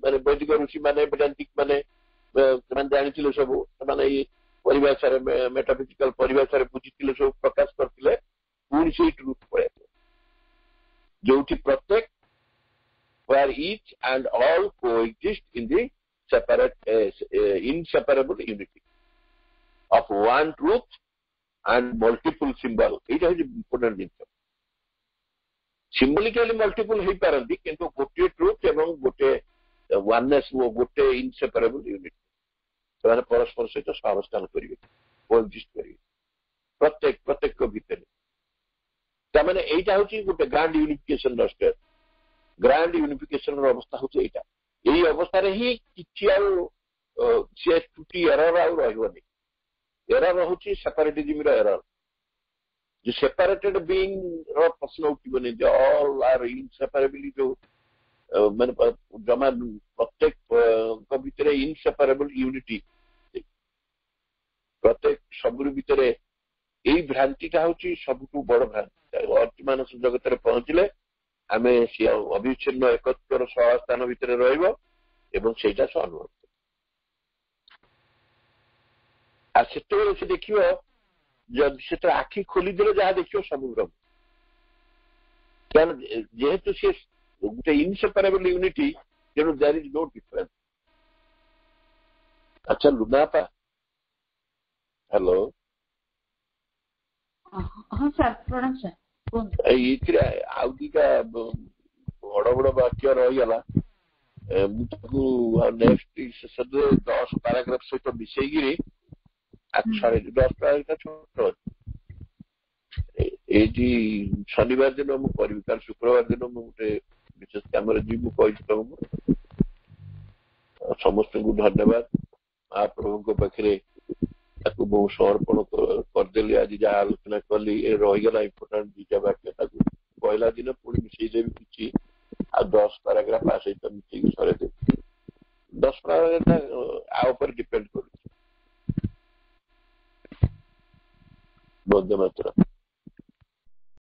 ମାନେ ବୈଦିକ ଋଷି ମାନେ ବେଦାନ୍ତିକ ମାନେ ସେମାନେ ଜାଣିଥିଲେ ସବୁ ସେମାନେ ଏଇ ପରିଭାଷାରେ ମେଟାଫିଜିକାଲ ପରିଭାଷାରେ ବୁଝିଥିଲେ ସବୁ ପ୍ରକାଶ କରିଥିଲେ ପୁଣି ସେଇ ଟ୍ରୁଥ ପଳେଇ ଆସିବ ଯୋଉଠି ପ୍ରତ୍ୟେକ inseparable unity of one truth and multiple symbol. ଏଇଟା ହେଉଛି important ଜିନିଷ। ସିମ୍ବଲିକାଲି ମଲ୍ଟିପୁଲ ହେଇପାରନ୍ତି କିନ୍ତୁ ଗୋଟିଏ ଟ୍ରୁଥ ଏବଂ ଗୋଟିଏ ୱାନନେସ୍ ଗୋଟେ ଇନସେପାରେବଲ ୟୁନିଟ୍ ସେମାନେ ପରସ୍ପର ସହିତ ସହାବସ୍ଥାନ କରିବେ କୋଏକ୍ଜିଷ୍ଟ କରିବେ ପ୍ରତ୍ୟେକ ଭିତରେ। ତାମାନେ ଏଇଟା ହେଉଛି ଗୋଟେ ଗ୍ରାଣ୍ଡ ୟୁନିଫିକେସନର ଷ୍ଟେପ୍। ଗ୍ରାଣ୍ଡ ୟୁନିଫିକେସନର ଅବସ୍ଥା ହେଉଛି ଏଇଟା। ଏଇ ଅବସ୍ଥାରେ ହିଁ କିଛି ଆଉ ସେ ତ୍ରୁଟି ଏରର ଆଉ ରହିବନି। ଏରର ହେଉଛି ସେପାରେଟିଜିମର ଏରର। जो सेपरेटेड बीइंग प्रश्न उठिबनी जो ऑल आर इनसेपरेबली जो माने जमा प्रत्येक भीतर इनसेपरेबल यूनिटी प्रत्येक सबुर भीतर यही भ्रांतिटा होची सबुठू बड़ भ्रांति। वर्तमान जगत रे पहुंचले आमे से अविच्छिन्न एकत्र सहस्थान भीतर रहइबो एवं सेटा से अनुभव आ सेतो से देखियो जब से आखि खोलीदे जहाँ देखिए सब ब्रह्म जेहेतु सी गोटे इनसेपरेबल यूनिटी तेणु देयर इज नो डिफरेंस। अच्छा लुनापा हेलो हाँ सर प्रणाम सर ये आउ दीटा बड़ बड़ वाक्य रहीगला नेक्स्ट सेशन 10 पैराग्राफ सहित मिसेगी 10 पैराग्राफ छोट एटी शनिवार दिन मु करी काल शुक्रवार दिन मु गोटे विशेष काम रे जीवु कहि तुमको समस्त को धन्यवाद महाप्रभु को पाखरे ताकू बहुत समर्पण करदेली आज जहाँ आलोचना कली रहीगला इम्पोर्टाट दुईटा वाक्य ताकू पहला दिन पुणी मिसई देवी किसी आ 10 पैराग्राफ आ सहित मिसई सरे दे 10 पैराग्राफ आ ऊपर डिपेंड करू। बहुत मात्रा